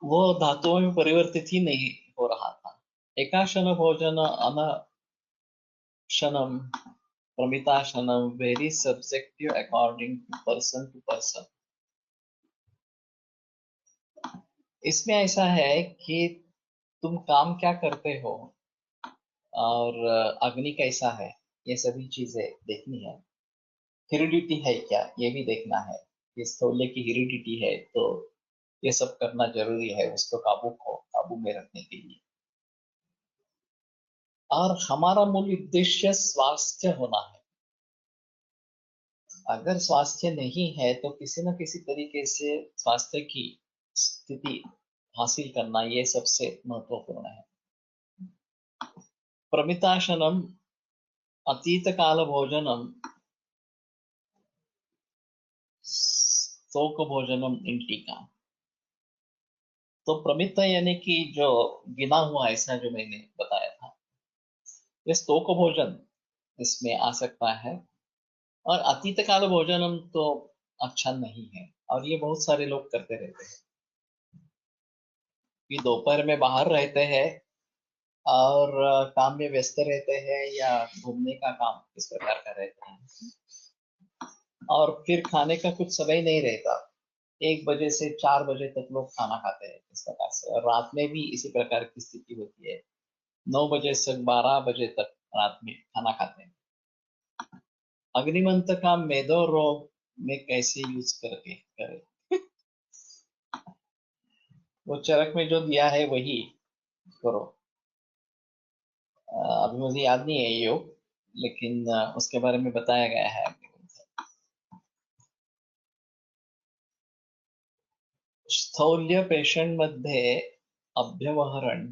वो धातुओं में परिवर्तित ही नहीं हो रहा था। एकाशन भोजन अनशनम प्रमिताशनम very subjective according to person. इसमें ऐसा है कि तुम काम क्या करते हो और अग्नि कैसा है, ये सभी चीजें देखनी है। हेरिडिटी है क्या, ये भी देखना है। ये स्थौल्य की हेरिडिटी है तो ये सब करना जरूरी है उसको काबू में रखने के लिए। और हमारा मूल उद्देश्य स्वास्थ्य होना है। अगर स्वास्थ्य नहीं है तो किसी न किसी तरीके से स्वास्थ्य की स्थिति हासिल करना, ये सबसे महत्वपूर्ण है। प्रमिताशनम अतीत काल भोजनम शोक भोजनम इंटिका। तो प्रमित यानी कि जो गिना हुआ, ऐसा जो मैंने बताया था, ये स्तोक भोजन इसमें आ सकता है। और अतीत काल भोजनम तो अच्छा नहीं है, और ये बहुत सारे लोग करते रहते हैं कि दोपहर में बाहर रहते हैं और काम में व्यस्त रहते हैं या घूमने का काम इस प्रकार का रहता है, और फिर खाने का कुछ समय नहीं रहता। 1 बजे से 4 बजे तक लोग खाना खाते हैं इस प्रकार से, और रात में भी इसी प्रकार की स्थिति होती है। 9 बजे से 12 बजे तक रात में खाना खाते हैं। अग्निमंत्र का मेदो रोग में कैसे यूज करके करें? वो चरक में जो दिया है वही करो। अभी मुझे याद नहीं है ये योग, लेकिन उसके बारे में बताया गया है। स्थौल्य पेशंट मध्ये अभ्यवहरण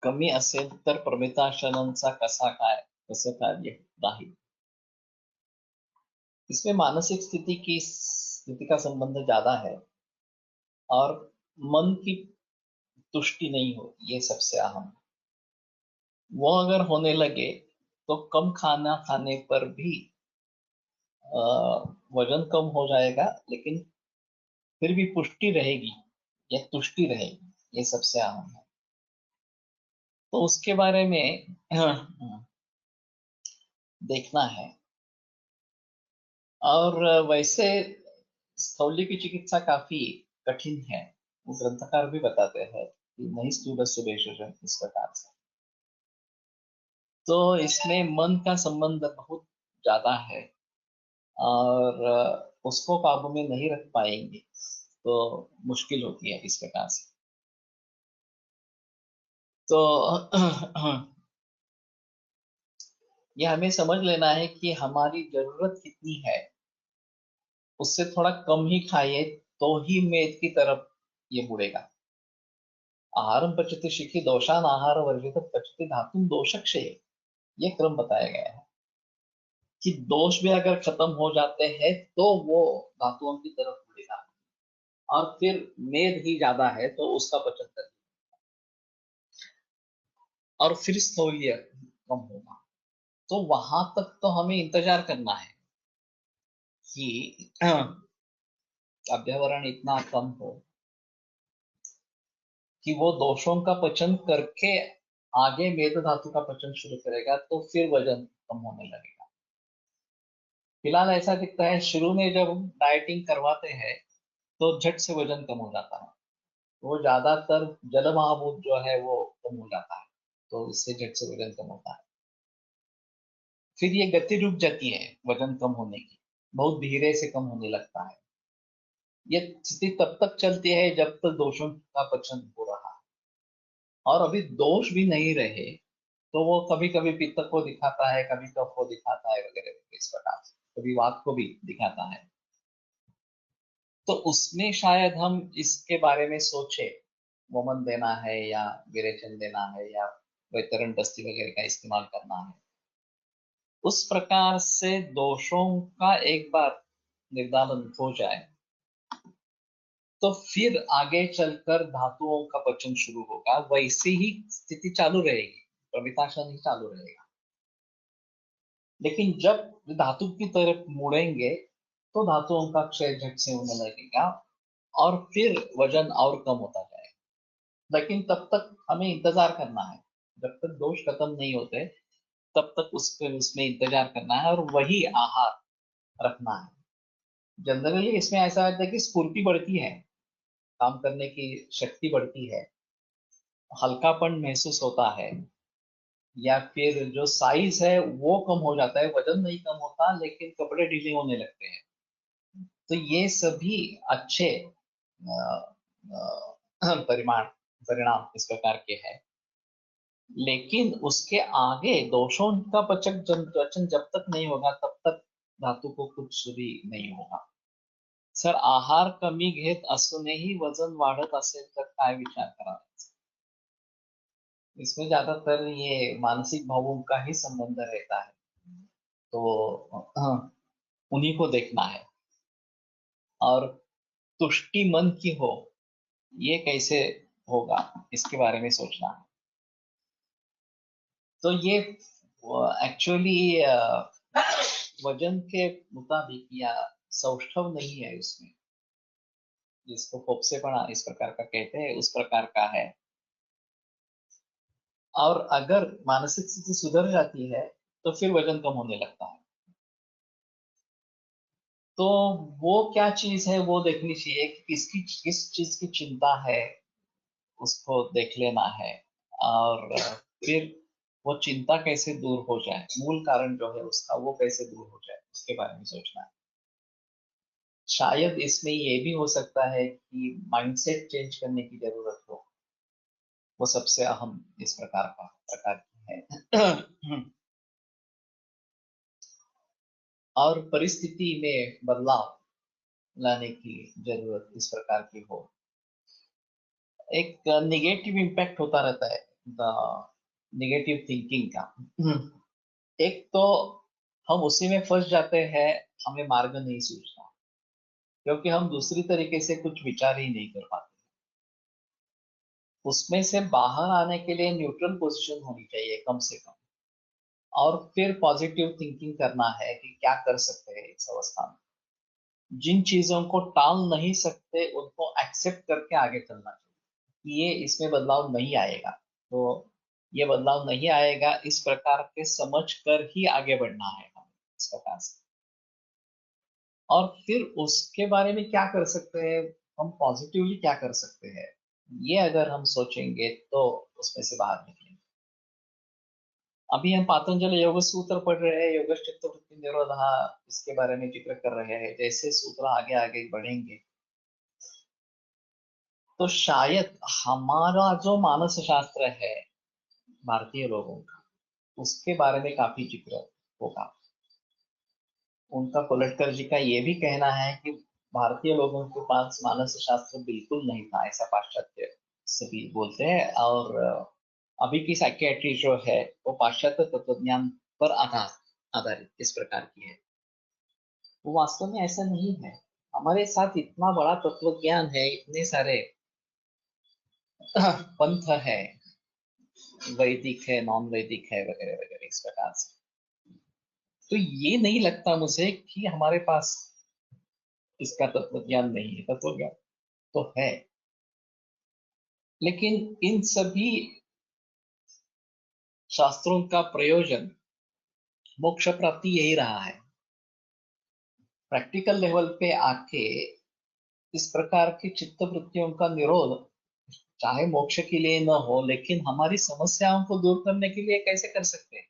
कमी असेल तर प्रमिताशनचा कसं कार्य राहील? इसमें मानसिक स्थिति का संबंध ज्यादा है, और मन की तुष्टि नहीं होती, ये सबसे अहम। वो अगर होने लगे तो कम खाना खाने पर भी वजन कम हो जाएगा, लेकिन फिर भी पुष्टि रहेगी या तुष्टि रहेगी, ये सबसे अहम है। तो उसके बारे में देखना है। और वैसे स्थौल्य की चिकित्सा काफी कठिन है, वो ग्रंथकार भी बताते हैं कि नहीं स्थूल सुबेशजन इस प्रकार से। तो इसमें मन का संबंध बहुत ज्यादा है, और उसको काबू में नहीं रख पाएंगे तो मुश्किल होती है इस प्रकार से। तो ये हमें समझ लेना है कि हमारी जरूरत कितनी है, उससे थोड़ा कम ही खाइए तो ही मेद की तरफ ये मुड़ेगा। आहारम पचति शिखी दोषान आहार वर्जित पचति धातुम दोषक्षय, ये क्रम बताया गया है कि दोष भी अगर खत्म हो जाते हैं तो वो धातुओं की तरफ मुड़ेगा, और फिर मेद ही ज्यादा है तो उसका पचन कर, और फिर स्थौल्य कम होगा। तो वहां तक तो हमें इंतजार करना है कि अभ्यावरण इतना कम हो कि वो दोषों का पचन करके आगे मेद धातु का पचन शुरू करेगा, तो फिर वजन कम होने लगेगा। फिलहाल ऐसा दिखता है शुरू में जब डाइटिंग करवाते हैं तो झट से वजन कम हो जाता है। वो ज्यादातर जल महाभूत जो है वो कम हो जाता है, तो इससे झट से वजन कम होता है। फिर ये गति रुक जाती है वजन कम होने की, बहुत धीरे से कम होने लगता है। ये स्थिति तब तक चलती है जब तक दोषों का पचन हो रहा है, और अभी दोष भी नहीं रहे तो वो कभी कभी पित्त को दिखाता है, कभी कफ को दिखाता है वगैरह वगैरह, इस प्रकार से कभी वात को भी दिखाता है। तो उसमें शायद हम इसके बारे में सोचे, वमन देना है या विरेचन देना है या वैतरण दस्ती वगैरह का इस्तेमाल करना है, उस प्रकार से दोषों का एक बार निर्धारण हो जाए तो फिर आगे चलकर धातुओं का पचन शुरू होगा, वैसे ही स्थिति चालू रहेगी, प्रविताशन ही चालू रहेगा। लेकिन जब धातु की तरफ मुड़ेंगे तो धातुओं का क्षय झट से होने लगेगा और फिर वजन और कम होता जाएगा। लेकिन तब तक हमें इंतजार करना है, जब तक दोष खत्म नहीं होते तब तक उसके उसमें इंतजार करना है और वही आहार रखना है। जनरली इसमें ऐसा होता है कि स्फूर्ति बढ़ती है, काम करने की शक्ति बढ़ती है, हल्कापन महसूस होता है, या फिर जो साइज है वो कम हो जाता है, वजन नहीं कम होता लेकिन कपड़े ढीले होने लगते हैं। तो ये सभी अच्छे परिमाण परिणाम इस प्रकार के हैं। लेकिन उसके आगे दोषों का पचन जब तक नहीं होगा तब तक धातु को कुछ भी नहीं होगा। सर, आहार कमी घेत असूनही वजन वाढत असेल तर काय विचार करावा? इसमें ज्यादातर ये मानसिक भावों का ही संबंध रहता है, तो उन्हीं को देखना है। और तुष्टि मन की हो, ये कैसे होगा इसके बारे में सोचना है। तो ये एक्चुअली वजन के मुताबिक या सौष्ठव नहीं है उसमें, जिसको फोप्सेपणा इस प्रकार का कहते हैं उस प्रकार का है। और अगर मानसिक स्थिति सुधर जाती है तो फिर वजन कम होने लगता है। तो वो क्या चीज है वो देखनी चाहिए कि किस चीज की चिंता है, उसको देख लेना है। और फिर वो चिंता कैसे दूर हो जाए, मूल कारण जो है उसका वो कैसे दूर हो जाए उसके बारे में सोचना है। शायद इसमें ये भी हो सकता है कि माइंडसेट चेंज करने की जरूरत हो, वो सबसे अहम इस प्रकार की है। और परिस्थिति में बदलाव लाने की जरूरत इस प्रकार की हो। एक निगेटिव इम्पैक्ट होता रहता है निगेटिव थिंकिंग का। एक तो हम उसी में फंस जाते हैं, हमें मार्ग नहीं सूझता क्योंकि हम दूसरी तरीके से कुछ विचार ही नहीं कर पाते। उसमें से बाहर आने के लिए न्यूट्रल पोजीशन होनी चाहिए कम से कम, और फिर पॉजिटिव थिंकिंग करना है कि क्या कर सकते हैं इस अवस्था में। जिन चीजों को टाल नहीं सकते उनको एक्सेप्ट करके आगे चलना चाहिए। ये इसमें बदलाव नहीं आएगा, तो ये बदलाव नहीं आएगा इस प्रकार के समझ कर ही आगे बढ़ना है हमें इस प्रकार से। और फिर उसके बारे में क्या कर सकते हैं, हम पॉजिटिवली क्या कर सकते हैं, ये अगर हम सोचेंगे तो उसमें से बाहर निकलेंगे। अभी हम पातंजलि योग सूत्र पढ़ रहे हैं, योग चित्तवृत्ति निरोधा, इसके बारे में जिक्र कर रहे हैं। जैसे सूत्र आगे आगे बढ़ेंगे तो शायद हमारा जो मानस शास्त्र है भारतीय लोगों का, उसके बारे में काफी जिक्र होगा। उनका कोलटकर जी का ये भी कहना है कि भारतीय लोगों के पास मानस शास्त्र बिल्कुल नहीं था, ऐसा पाश्चात्य सभी बोलते हैं। और अभी की साइकियाट्री जो है वो पाश्चात्य तत्वज्ञान पर आधारित इस प्रकार की है। वो वास्तव में ऐसा नहीं है। हमारे साथ इतना बड़ा तत्वज्ञान है, इतने सारे पंथ है, वैदिक है, नॉन वैदिक है वगैरह वगैरह इस प्रकार से। तो ये नहीं लगता मुझे कि हमारे पास इसका तत्वज्ञान नहीं है। तत्वज्ञान तो है, लेकिन इन सभी शास्त्रों का प्रयोजन मोक्ष प्राप्ति यही रहा है। प्रैक्टिकल लेवल पे आके इस प्रकार की चित्त वृत्तियों का निरोध, चाहे मोक्ष के लिए न हो लेकिन हमारी समस्याओं को दूर करने के लिए कैसे कर सकते हैं।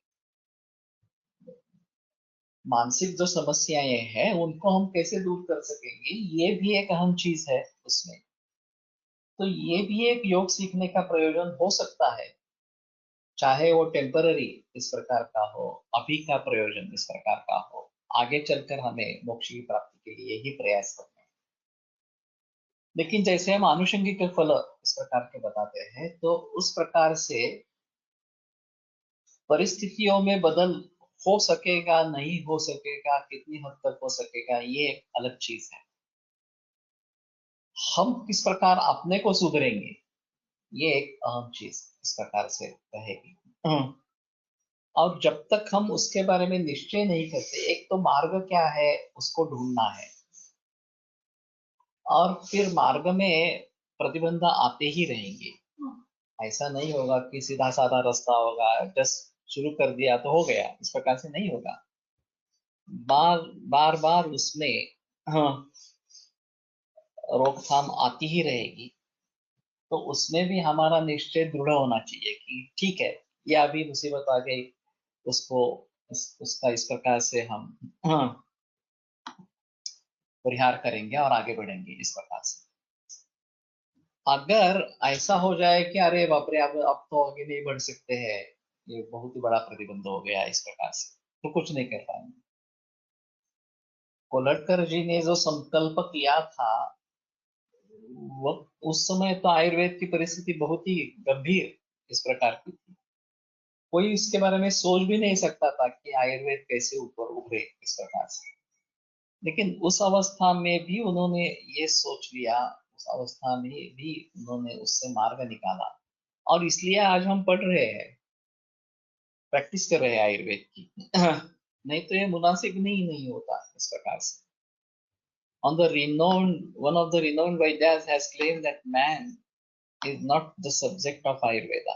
मानसिक जो समस्याएं हैं उनको हम कैसे दूर कर सकेंगे, ये भी एक अहम चीज है उसमें। तो ये भी एक योग सीखने का प्रयोजन हो सकता है, चाहे वो टेम्पररी इस प्रकार का हो, अभी का प्रयोजन इस प्रकार का हो, आगे चलकर हमें मोक्ष की प्राप्ति के लिए ही प्रयास करना है। लेकिन जैसे हम आनुषंगिक फल इस प्रकार के बताते हैं, तो उस प्रकार से परिस्थितियों में बदल हो सकेगा, नहीं हो सकेगा, कितनी हद तक हो सकेगा, ये एक अलग चीज है। हम किस प्रकार अपने को सुधरेंगे, ये एक अहम चीज इस प्रकार से रहेगी। और जब तक हम उसके बारे में निश्चय नहीं करते, एक तो मार्ग क्या है उसको ढूंढना है, और फिर मार्ग में प्रतिबंध आते ही रहेंगे। ऐसा नहीं होगा कि सीधा साधा रास्ता होगा, जस्ट शुरू कर दिया तो हो गया, इस प्रकार से नहीं होगा। बार बार बार उसमें हाँ, रोकथाम आती ही रहेगी। तो उसमें भी हमारा निश्चय दृढ़ होना चाहिए कि ठीक है, ये अभी मुसीबत आ गई, उसको उसका इस प्रकार से हम हाँ, परिहार करेंगे और आगे बढ़ेंगे इस प्रकार से। अगर ऐसा हो जाए कि अरे बाप रे, अब तो आगे नहीं बढ़ सकते हैं, ये बहुत ही बड़ा प्रतिबंध हो गया इस प्रकार से, तो कुछ नहीं कर पाएंगे। कोलटकर जी ने जो संकल्प किया था, वो उस समय तो आयुर्वेद की परिस्थिति बहुत ही गंभीर इस प्रकार की थी। कोई इसके बारे में सोच भी नहीं सकता था कि आयुर्वेद कैसे ऊपर उभरे इस प्रकार से। लेकिन उस अवस्था में भी उन्होंने ये सोच लिया, उस अवस्था में भी उन्होंने उससे मार्ग निकाला, और इसलिए आज हम पढ़ रहे हैं, प्रैक्टिस कर रहे हैं आयुर्वेद की। नहीं तो ये मुनासिब नहीं होता इस प्रकार से। On the renowned, one of the renowned Vaidyas has claimed that man is not the subject of Ayurveda.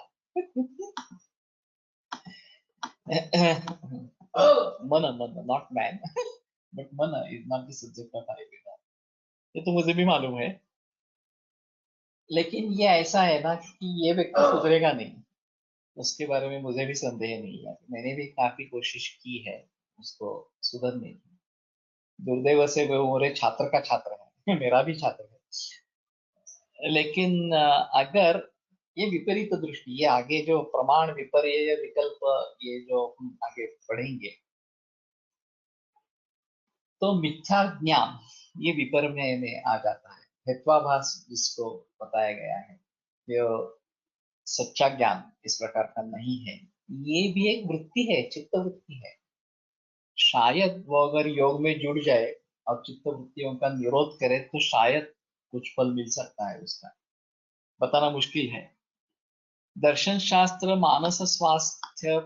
Mana, not man, but mana is not the subject of Ayurveda. ये तो मुझे भी मालूम है, लेकिन ये ऐसा है ना कि ये व्यक्ति सुधरेगा नहीं, उसके बारे में मुझे भी संदेह नहीं है। मैंने भी काफी कोशिश की है उसको सुधरने की। दुर्दैव से वो मेरे छात्र का छात्र है, मेरा भी छात्र है। लेकिन अगर ये विपरीत दृष्टि, ये आगे जो प्रमाण विपर्य विकल्प, ये जो हम आगे पढ़ेंगे, तो मिथ्या ज्ञान ये विपर्य में आ जाता है। हेत्वाभास जिसको बताया गया है, जो सच्चा ज्ञान इस प्रकार का नहीं है, ये भी एक वृत्ति है, चित्त वृत्ति है। शायद वो अगर योग में जुड़ जाए और चित्त वृत्तियों का निरोध करे, तो शायद कुछ फल मिल सकता है उसका, बताना मुश्किल है। दर्शन शास्त्र मानस स्वास्थ्य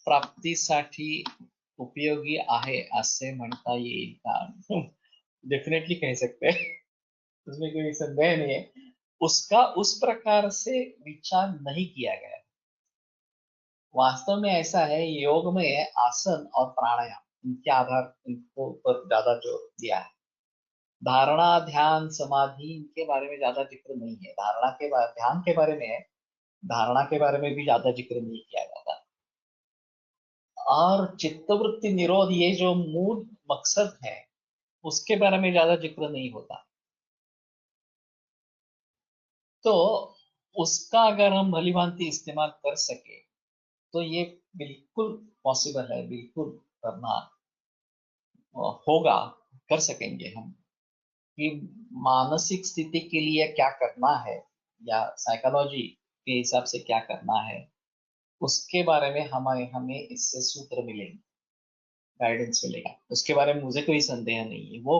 प्राप्तीसाठी उपयोगी आहे असे म्हणता येईल का? डेफिनेटली कह सकते हैं, उसमें कोई संदेह नहीं है। उसका उस प्रकार से विचार नहीं किया गया। वास्तव में ऐसा है, योग में आसन और प्राणायाम, इनके आधार, इनको पर ज्यादा जोर दिया है। धारणा, ध्यान, समाधि, इनके बारे में ज्यादा जिक्र नहीं है। धारणा के बारे, ध्यान के बारे में है, धारणा के बारे में भी ज्यादा जिक्र नहीं किया जाता। और चित्तवृत्ति निरोध, ये जो मूल मकसद है, उसके बारे में ज्यादा जिक्र नहीं होता। तो उसका अगर हम भली भांति इस्तेमाल कर सके, तो ये बिल्कुल पॉसिबल है, बिल्कुल करना होगा, कर सकेंगे हम, कि मानसिक स्थिति के लिए क्या करना है, या साइकोलॉजी के हिसाब से क्या करना है, उसके बारे में हमें हमें इससे सूत्र मिलेंगे, गाइडेंस मिलेगा। उसके बारे में मुझे कोई संदेह नहीं है। वो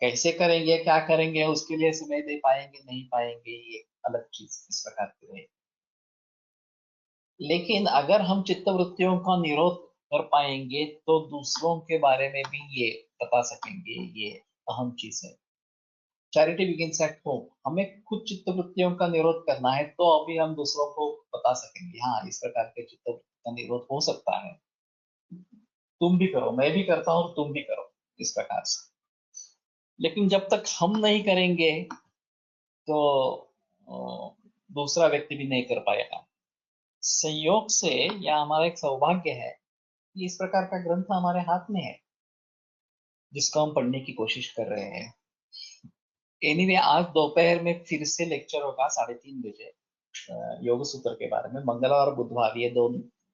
कैसे करेंगे, क्या करेंगे, उसके लिए समय दे पाएंगे नहीं पाएंगे, ये अलग चीज इस प्रकार की है। लेकिन अगर हम चित्तवृत्तियों का निरोध कर पाएंगे, तो दूसरों के बारे में भी ये बता सकेंगे, ये अहम चीज है। Charity begins at home. हमें खुद चित्तवृत्तियों का निरोध करना है, तो अभी हम दूसरों को बता सकेंगे, हाँ इस प्रकार के चित्तवृत्ति का निरोध हो सकता है, तुम भी करो, मैं भी करता हूँ, तुम भी करो, इस प्रकार से। लेकिन जब तक हम नहीं करेंगे, तो दूसरा व्यक्ति भी नहीं कर पाएगा। संयोग से, या हमारा एक सौभाग्य है, ये इस प्रकार का ग्रंथ हमारे हाथ में है जिसको हम पढ़ने की कोशिश कर रहे हैं। एनीवे, आज दोपहर में फिर से लेक्चर होगा 3:30 बजे योग सूत्र के बारे में। मंगलवार और बुधवार ये 2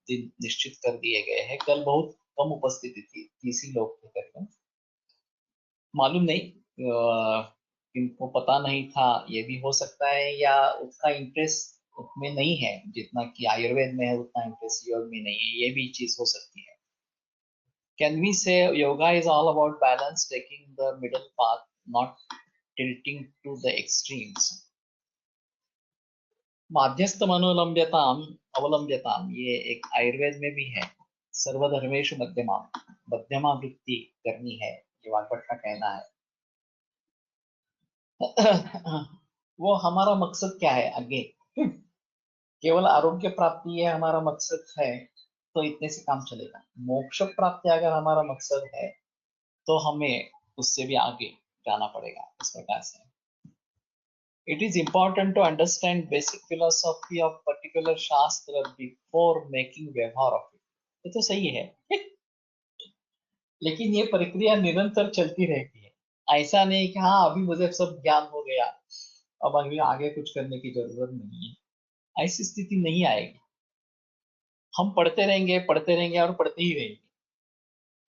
दिन निश्चित कर दिए गए हैं। कल बहुत कम उपस्थिति थी, 30 ही लोग थे करीबन। मालूम नहीं, इनको पता नहीं था, ये भी हो सकता है, या उतना इंटरेस्ट उसमें नहीं है जितना कि आयुर्वेद में है, उतना इंटरेस्ट योग में नहीं है, ये भी चीज हो सकती है। Can we say yoga is all about balance, taking the middle path, not tilting to the extremes? माध्यस्थ मनोलंब्यताम अवलंब्यताम, ये एक आयुर्वेद में भी है। सर्वधर्मेषु मध्यमा, मध्यमा वृत्ति करनी है, ये वाग्भट का कहना है। वो हमारा मकसद क्या है आगे? केवल आरोग्य प्राप्ति है हमारा मकसद है तो इतने से काम चलेगा। मोक्ष प्राप्ति अगर हमारा मकसद है तो हमें उससे भी आगे जाना पड़ेगा। इस प्रकार से it is important to understand basic philosophy of particular शास्त्र before making व्यवहार of it। ये तो सही है। लेकिन ये प्रक्रिया निरंतर चलती रहती है। ऐसा नहीं कि हाँ अभी मुझे सब ज्ञान हो गया, अब अभी आगे कुछ करने की जरूरत नहीं है। ऐसी स्थिति नहीं आएगी। हम पढ़ते रहेंगे और पढ़ते ही रहेंगे।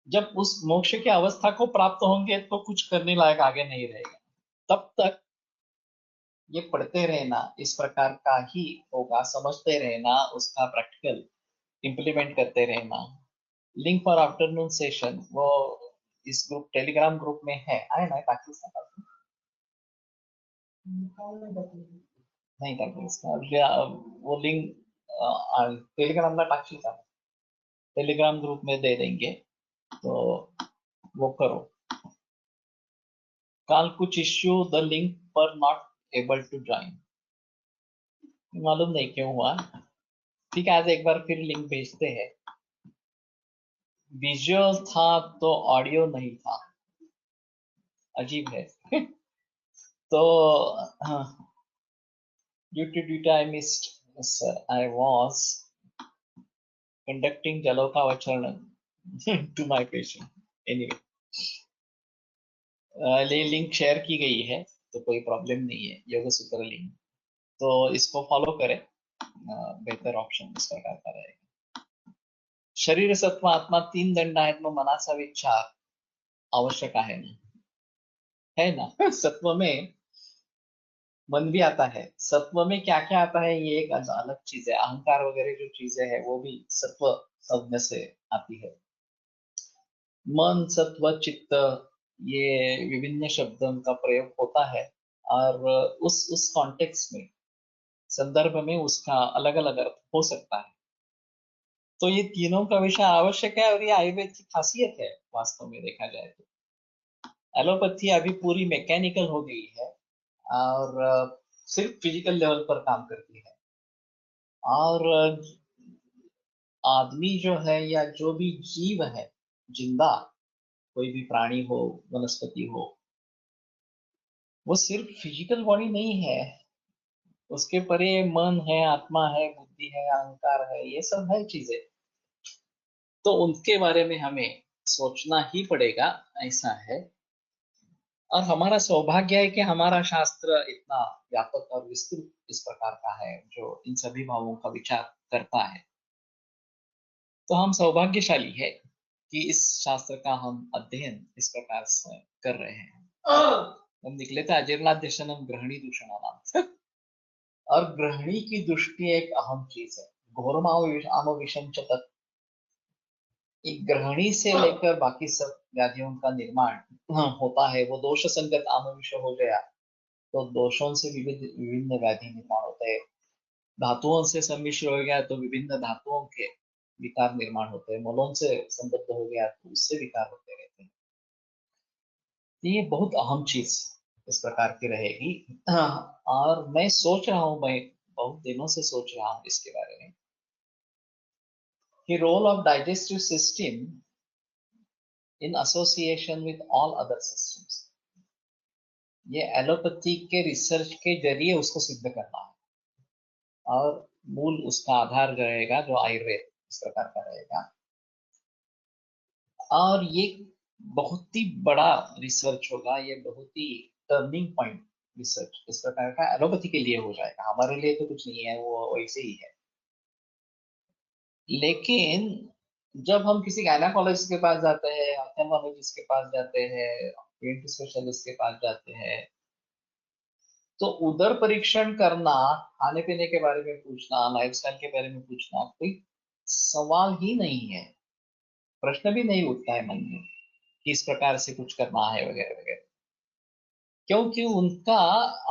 जब उस मोक्ष की अवस्था को प्राप्त होंगे तो कुछ करने लायक आगे नहीं रहेगा। तब तक ये पढ़ते रहना इस प्रकार का ही होगा, समझते रहना, उसका प्रैक्टिकल इम्प्लीमेंट करते रहना। लिंक फॉर आफ्टरनून सेशन वो इस ग्रुप, टेलीग्राम ग्रुप में है, आए ना पाकिस्तान नहीं टाकलं इसका वो लिंक टेलीग्रामला टाकशील का? टेलीग्राम ग्रुप में दे देंगे तो वो करो। कल कुछ इश्यू, द लिंक पर नॉट एबल टू ज्वाइन, मालूम नहीं क्यों हुआ। ठीक है, आज एक बार फिर लिंक भेजते हैं। विजुअल था तो ऑडियो नहीं था, अजीब है। तो due to I missed, sir, I was conducting Jalokavacharnan to my patient. Anyway, ये लिंक शेयर की गई है तो कोई प्रॉब्लम नहीं है, योग सूत्र लिंक, तो इसको फॉलो करें, बेहतर ऑप्शन इस प्रकार का रहेगा। शरीर सत्व आत्मा 3 दंड आहेत, मग मनाचा विचार आवश्यक आहे ना, है ना? सत्व में मन भी आता है। सत्व में क्या क्या आता है ये एक अलग चीज है। अहंकार वगैरह जो चीजें है वो भी सत्व संज्ञा से आती है। मन, सत्व, चित्त, ये विभिन्न शब्दों का प्रयोग होता है और उस कॉन्टेक्स्ट में, संदर्भ में उसका अलग अलग अर्थ हो सकता है। तो ये तीनों का विषय आवश्यक है और ये आयुर्वेद की खासियत है वास्तव में देखा जाए तो। एलोपैथी अभी पूरी मैकेनिकल हो गई है और सिर्फ फिजिकल लेवल पर काम करती है। और आदमी जो है या जो भी जीव है जिंदा, कोई भी प्राणी हो, वनस्पति हो, वो सिर्फ फिजिकल बॉडी नहीं है, उसके परे मन है, आत्मा है, बुद्धि है, अहंकार है, ये सब है चीजें। तो उनके बारे में हमें सोचना ही पड़ेगा, ऐसा है। और हमारा सौभाग्य है कि हमारा शास्त्र इतना व्यापक और विस्तृत इस प्रकार का है जो इन सभी भावों का विचार करता है। तो हम सौभाग्यशाली है कि इस शास्त्र का हम अध्ययन इस प्रकार से कर रहे हैं। हम निकले थे अजीर्णाद दशनम ग्रहणी दूषणानाम। और ग्रहणी की दृष्टि एक अहम चीज है। घोरमाव आम विषम च तत्, एक ग्रहणी से लेकर बाकी सब व्याधियों का निर्माण होता है। वो दोष संगत आम विषय हो गया तो दोषों से विभिन्न व्याधि निर्माण होते हैं। धातुओं से सम्मिश्र हो गया तो विभिन्न धातुओं के विकार निर्माण होते हैं। मलों से संबद्ध हो गया तो उससे विकार होते रहते हैं। ये बहुत अहम चीज इस प्रकार की रहेगी। और मैं सोच रहा हूँ, मैं बहुत दिनों से सोच रहा हूँ इसके बारे में कि role of digestive system in association with all other systems, ये एलोपैथी के रिसर्च के जरिए उसको सिद्ध करना है और मूल उसका आधार रहेगा जो आयुर्वेद इस प्रकार का रहेगा। और ये बहुत ही बड़ा रिसर्च होगा, ये बहुत ही टर्निंग पॉइंट रिसर्च इस प्रकार का एलोपैथी के लिए हो जाएगा। हमारे लिए तो कुछ नहीं है, वो वैसे ही है। लेकिन जब हम किसी गायनाकोलॉजिस्ट के पास जाते हैं, ऑप्थेल्मोलॉजिस्ट के पास जाते हैं, ईएनटी स्पेशलिस्ट के पास जाते हैं, तो उधर परीक्षण करना, खाने पीने के बारे में पूछना, लाइफस्टाइल के बारे में पूछना कोई सवाल ही नहीं है, प्रश्न भी नहीं उठता है मन में कि इस प्रकार से कुछ करना है वगैरह वगैरह, क्योंकि उनका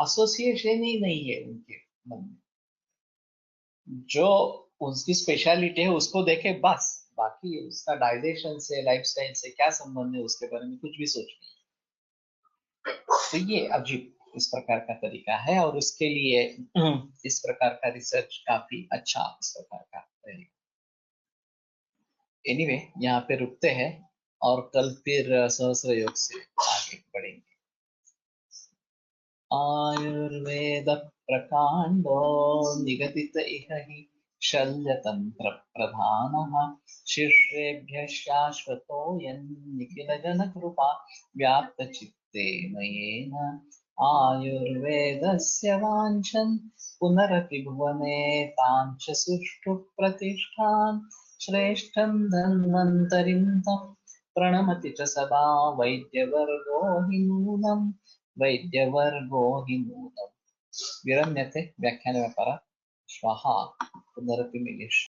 एसोसिएशन ही नहीं है उनके मन में। जो उसकी स्पेशलिटी है उसको देखे बस, बाकी उसका डाइजेशन से, लाइफस्टाइल से क्या संबंध है उसके बारे में कुछ भी सोच नहीं। तो ये अजीब इस प्रकार का तरीका है, और उसके लिए इस प्रकार का रिसर्च काफी अच्छा इस प्रकार का रहेगा। एनीवे, यहाँ पे रुकते हैं और कल फिर सहस्त्र योग से आगे बढ़ेंगे। आयुर्वेद प्रकांडो निगदित इह हि शल्यतंत्र प्रधानः शिष्येभ्यः शाश्वतोऽयं निखिलजनकृपा व्याप्तचित्ते मयेन आयुर्वेदस्य वाञ्छन् पुनरपि भुवने तां च सुष्ठुः प्रतिष्ठान् श्रेष्ठं धन्वन्तरिं तं प्रणमति च सदा वैद्यवर्गो हि नूनम् वैद्यवर्गो हि नूनम्। विरम्यते व्याख्यानव्यापारः। श्वः पुनरपि मिलिष्यामः।